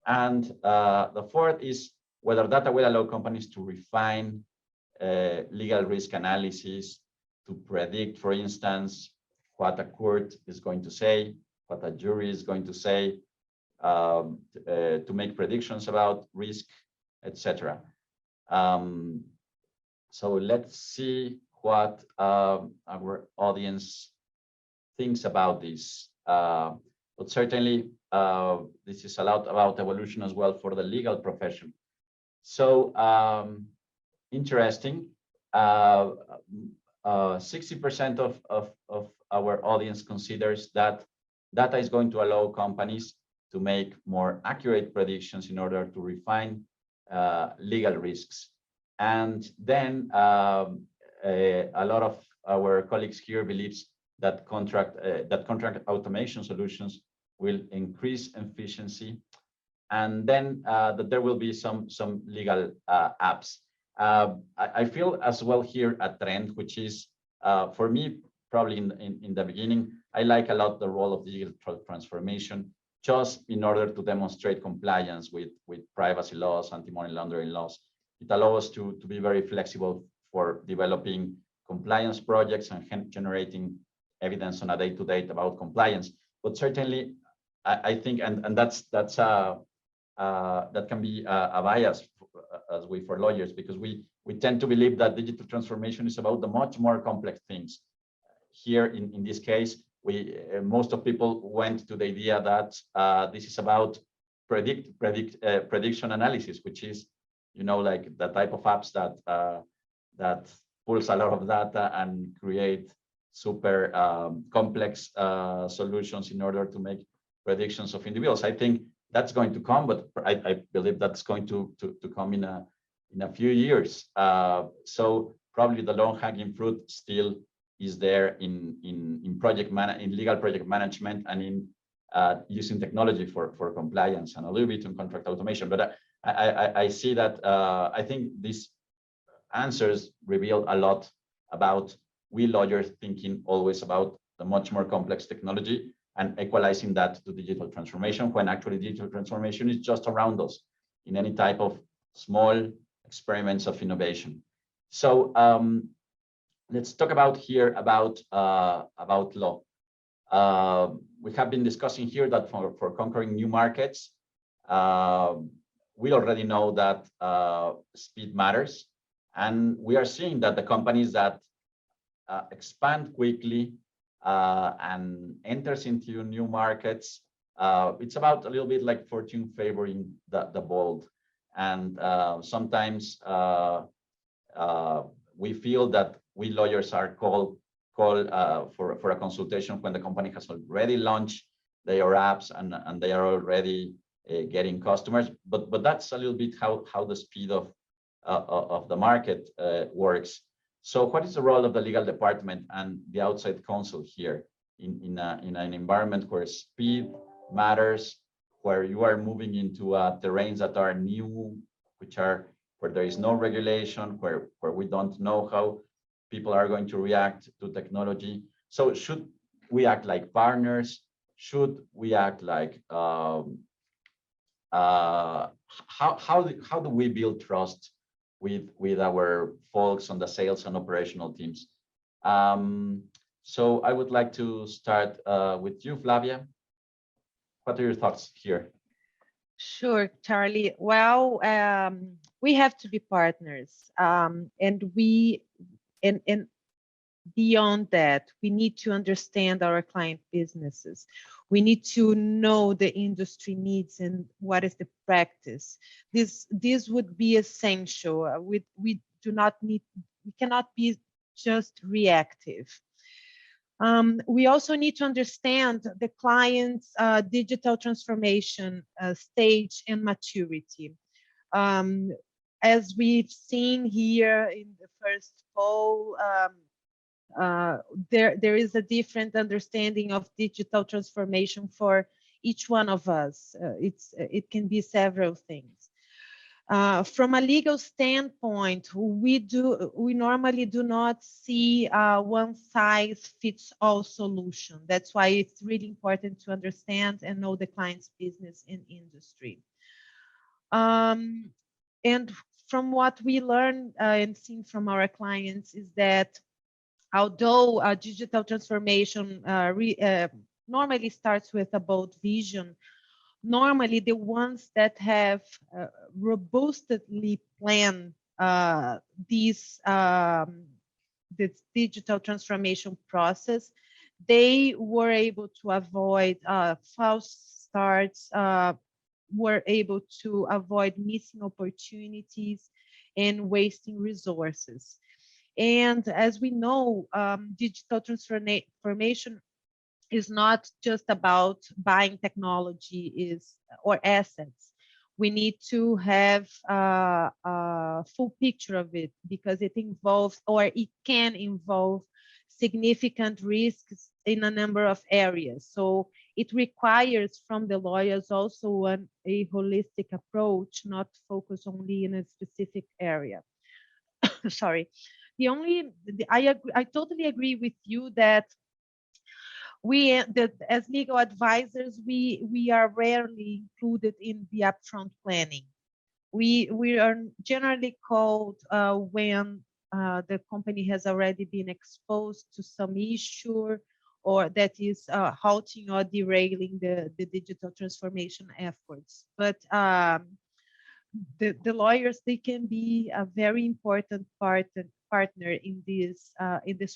And the fourth is whether data will allow companies to refine legal risk analysis, to predict, for instance, what a court is going to say, what a jury is going to say, to make predictions about risk, etc. So let's see what our audience thinks about this. But certainly, this is a lot about evolution as well for the legal profession. So interesting. 60% of our audience considers that data is going to allow companies to make more accurate predictions in order to refine legal risks. And then a lot of our colleagues here believes that contract automation solutions will increase efficiency, and then that there will be some legal apps. I feel as well here a trend, which is for me probably in the beginning, I like a lot the role of digital transformation, just in order to demonstrate compliance with privacy laws, anti-money laundering laws. It allows us to be very flexible for developing compliance projects and generating evidence on a day-to-day about compliance. But certainly, I think, and that can be a bias as for lawyers, because we tend to believe that digital transformation is about the much more complex things. Here, in this case, most of people went to the idea that this is about prediction analysis, which is, like the type of apps that pulls a lot of data and create super complex solutions in order to make predictions of individuals. I think that's going to come, but I believe that's going to come in a few years. So probably the long-hanging fruit still is there in legal project management and in using technology for compliance, and a little bit in contract automation. But I see that I think these answers reveal a lot about we lawyers thinking always about the much more complex technology and equalizing that to digital transformation, when actually digital transformation is just around us in any type of small experiments of innovation. So let's talk about law. We have been discussing here that for conquering new markets, we already know that speed matters, and we are seeing that the companies that expand quickly and enters into new markets, it's about a little bit like fortune favoring the bold. And sometimes we feel that we lawyers are called for a consultation when the company has already launched their apps and they are already getting customers. But that's a little bit how the speed of the market works. So what is the role of the legal department and the outside counsel here in an environment where speed matters, where you are moving into terrains that are new, where there is no regulation, where we don't know how people are going to react to technology? So should we act like partners? Should we act like how do we build trust with our folks on the sales and operational teams? So I would like to start with you, Flavia. What are your thoughts here? Sure, Charlie. Well, we have to be partners, and beyond that, we need to understand our client businesses. We need to know the industry needs and what is the practice. This would be essential. We cannot be just reactive. We also need to understand the client's digital transformation stage and maturity. As we've seen here in the first poll, there is a different understanding of digital transformation for each one of us. It can be several things. From a legal standpoint, we normally do not see a one-size-fits-all solution. That's why it's really important to understand and know the client's business and industry. And from what we learn and seen from our clients is that although digital transformation normally starts with a bold vision, normally the ones that have robustly planned this digital transformation process, they were able to avoid false starts, were able to avoid missing opportunities and wasting resources. And as we know, digital transformation is not just about buying technology or assets. We need to have a full picture of it because it involves, or it can involve, significant risks in a number of areas. So it requires from the lawyers also a holistic approach, not focus only in a specific area. Sorry. I totally agree with you that as legal advisors, we are rarely included in the upfront planning. We are generally called when the company has already been exposed to some issue or that is halting or derailing the digital transformation efforts. But the lawyers, they can be a very important partner in this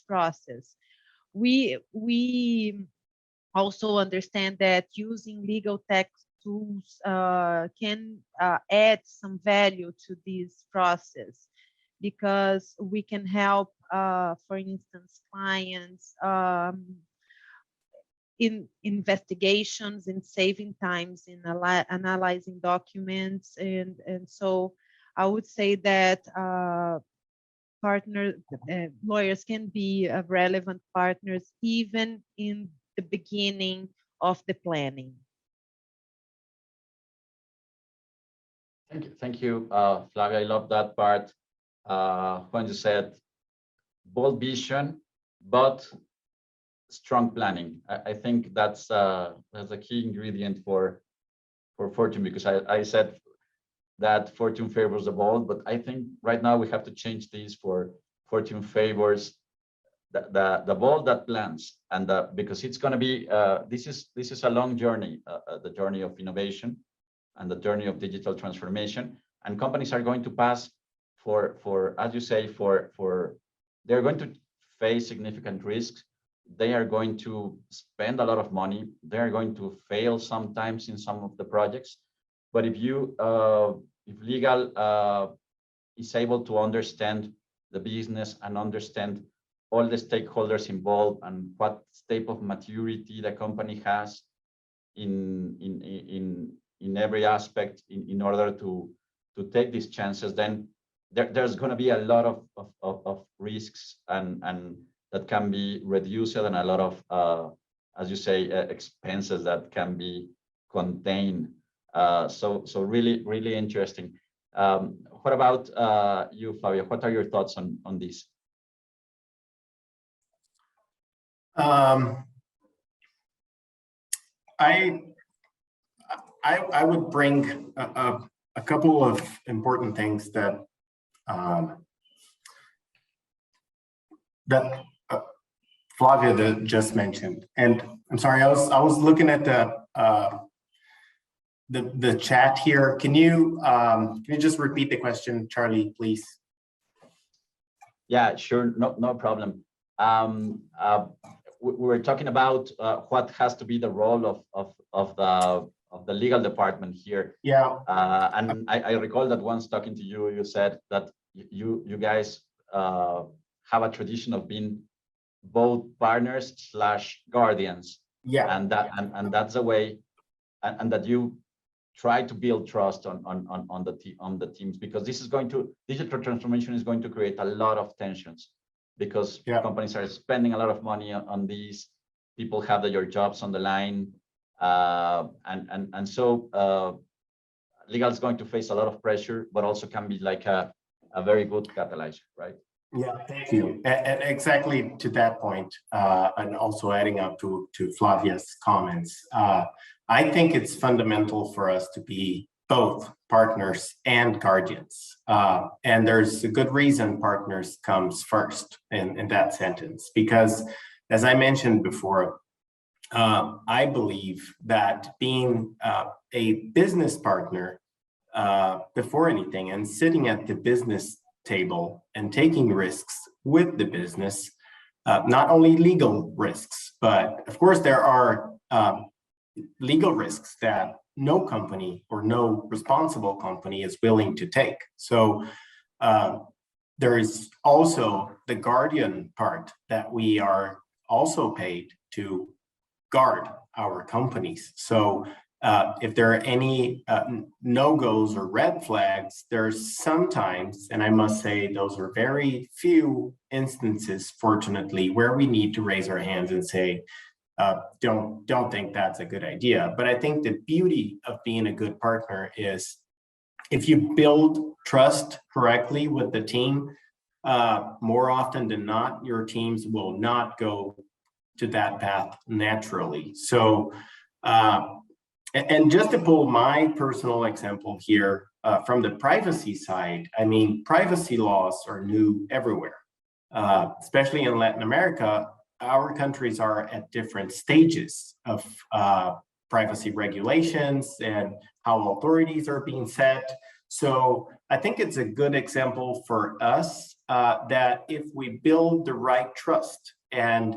process. We also understand that using legal tech tools can add some value to this process because we can help, for instance, clients in investigations, in saving times, in analyzing documents, and so I would say that lawyers can be relevant partners even in the beginning of the planning. Thank you, Flavia. I love that part when you said bold vision, but strong planning. I think that's a key ingredient for Fortune, because I said that Fortune favors the bold, but I think right now we have to change this for Fortune favors the bold that plans, and because it's going to be this is a long journey, the journey of innovation and the journey of digital transformation, and companies are going to pass for as you say, they're going to face significant risks. They are going to spend a lot of money. They're going to fail sometimes in some of the projects. But if legal is able to understand the business and understand all the stakeholders involved and what state of maturity the company has in every aspect in order to take these chances, then there's going to be a lot of risks and that can be reduced, and a lot of, as you say, expenses that can be contained. So really, really interesting. What about you, Flavia? What are your thoughts on this? I would bring a couple of important things that Flavia just mentioned, and I'm sorry, I was looking at the chat here. Can you just repeat the question, Charlie, please? Yeah, sure, no problem. we were talking about what has to be the role of the legal department here. Yeah. And I recall that once talking to you, you said that you guys have a tradition of being both partners / guardians. Yeah. And that's a way, and that you try to build trust on the teams, because digital transformation is going to create a lot of tensions, because companies are spending a lot of money on these. People have their jobs on the line, and so legal is going to face a lot of pressure, but also can be like a very good catalyzer, right? Yeah, thank you. And exactly to that point, and also adding up to Flavia's comments, I think it's fundamental for us to be both partners and guardians. And there's a good reason partners comes first in that sentence, because as I mentioned before, I believe that being a business partner before anything, and sitting at the business table and taking risks with the business, not only legal risks, but of course there are legal risks that no company or no responsible company is willing to take. So there is also the guardian part, that we are also paid to guard our companies. So if there are any no-goes or red flags, there's sometimes, and I must say those are very few instances, fortunately, where we need to raise our hands and say, don't think that's a good idea. But I think the beauty of being a good partner is if you build trust correctly with the team, more often than not, your teams will not go to that path naturally. So, and just to pull my personal example here from the privacy side, I mean, privacy laws are new everywhere, especially in Latin America. Our countries are at different stages of privacy regulations and how authorities are being set. So I think it's a good example for us that if we build the right trust, and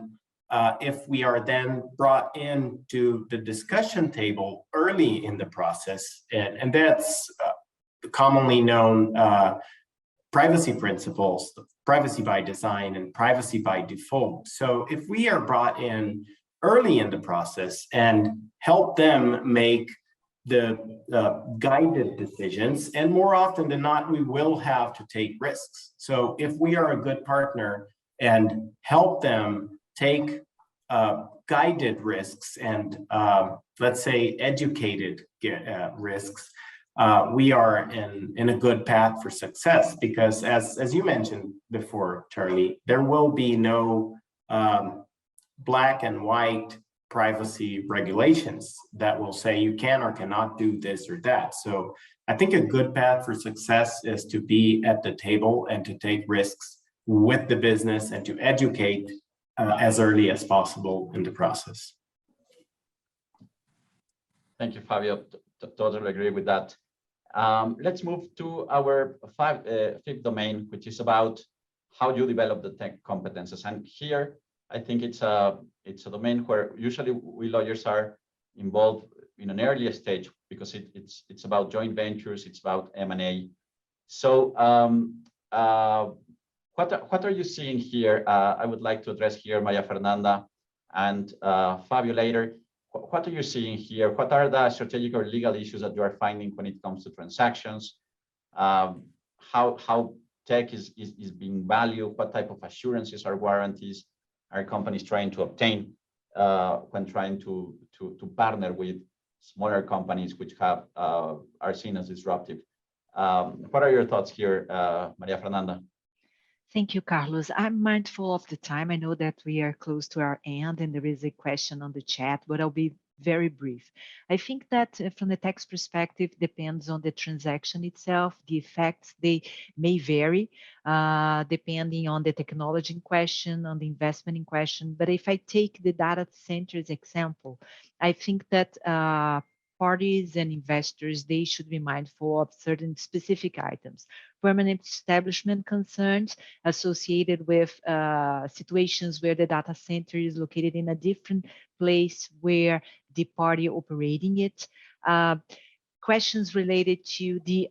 if we are then brought into the discussion table early in the process, and that's commonly known privacy principles, privacy by design and privacy by default. So if we are brought in early in the process and help them make the guided decisions, and more often than not, we will have to take risks. So if we are a good partner and help them take guided risks and let's say educated risks, we are in a good path for success, because as you mentioned before, Charlie, there will be no black and white privacy regulations that will say you can or cannot do this or that. So I think a good path for success is to be at the table and to take risks with the business and to educate as early as possible in the process. Thank you, Fabio. Totally agree with that. Let's move to our fifth domain, which is about how you develop the tech competences. And here, I think it's a domain where usually we lawyers are involved in an earlier stage, because it's about joint ventures, it's about M&A. So what are you seeing here? I would like to address here Maria Fernanda and Fabio later. What are you seeing here? What are the strategic or legal issues that you are finding when it comes to transactions? How tech is being valued? What type of assurances or guarantees are companies trying to obtain when trying to partner with smaller companies which have are seen as disruptive? What are your thoughts here, Maria Fernanda? Thank you, Carlos. I'm mindful of the time. I know that we are close to our end and there is a question on the chat, but I'll be very brief. I think that from the tax perspective, depends on the transaction itself. The effects, they may vary depending on the technology in question, on the investment in question. But if I take the data centers example, I think that parties and investors, they should be mindful of certain specific items. Permanent establishment concerns associated with situations where the data center is located in a different place where the party operating it. Questions related to the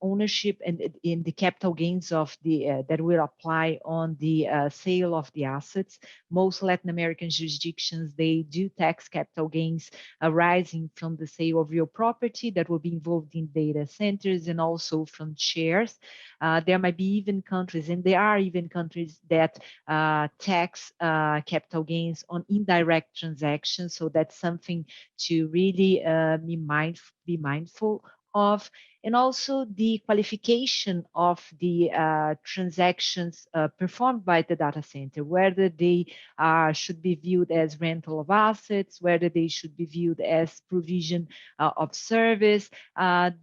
ownership and in the capital gains of the that will apply on the sale of the assets. Most Latin American jurisdictions, they do tax capital gains arising from the sale of real property that will be involved in data centers and also from shares. There might be even countries, and there are even countries that tax capital gains on indirect transactions. So that's something to really be mindful of. And also the qualification of the transactions performed by the data center, whether they should be viewed as rental of assets, whether they should be viewed as provision of service.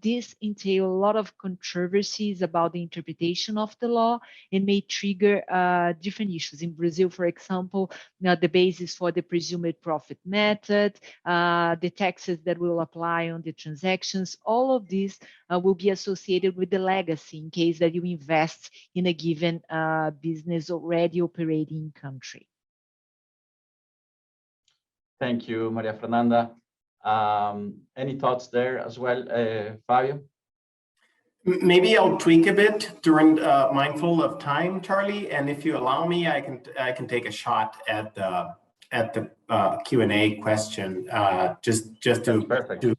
This entails a lot of controversies about the interpretation of the law and may trigger different issues. In Brazil, for example, the basis for the presumed profit method, the taxes that will apply on the transactions, all of these will be associated with the legacy in case that you invest in a given business already operating in country. Thank you, Maria Fernanda. Any thoughts there as well, Fabio? Maybe I'll tweak a bit during mindful of time, Charlie, and if you allow me, I can take a shot at the Q&A question, just to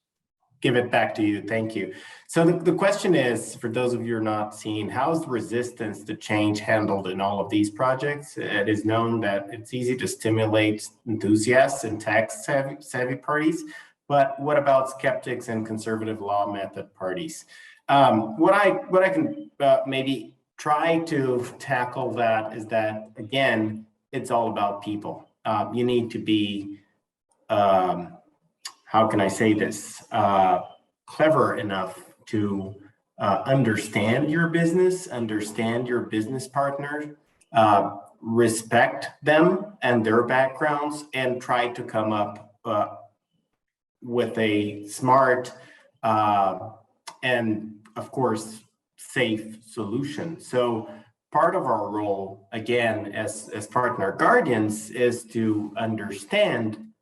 give it back to you. Thank you. So the question is, for those of you who are not seeing, how is the resistance to change handled in all of these projects? It is known that it's easy to stimulate enthusiasts and tax-savvy parties, but what about skeptics and conservative law method parties? What I can maybe try to tackle that is that, again, it's all about people. You need to be, how can I say this, clever enough to understand your business partner, respect them and their backgrounds, and try to come up with a smart and, of course, safe solution. So part of our role, again, as partner guardians, is to understand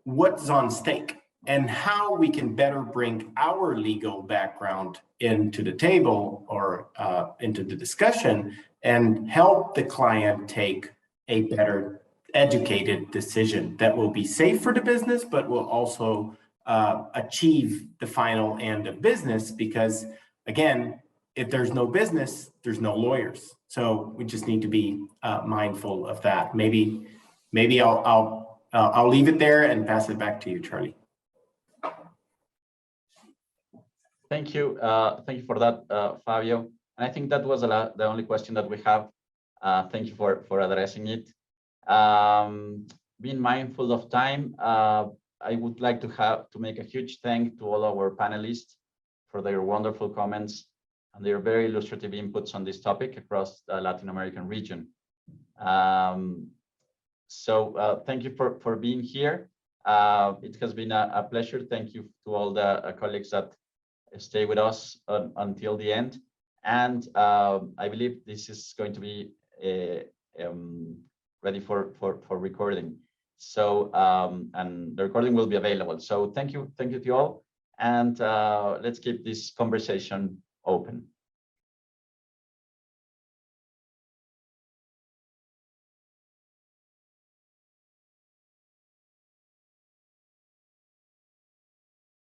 what's on stake and how we can better bring our legal background into the table or into the discussion and help the client take a better educated decision that will be safe for the business, but will also achieve the final end of business, because again, if there's no business, there's no lawyers. So we just need to be mindful of that. Maybe I'll leave it there and pass it back to you, Charlie. Thank you for that, Fabio. And I think that was the only question that we have. Thank you for addressing it. Being mindful of time, I would like to make a huge thank to all our panelists for their wonderful comments and their very illustrative inputs on this topic across the Latin American region. So thank you for being here. It has been a pleasure. Thank you to all the colleagues that stay with us until the end. And I believe this is going to be ready for recording. So and the recording will be available. So thank you to you all, and let's keep this conversation open.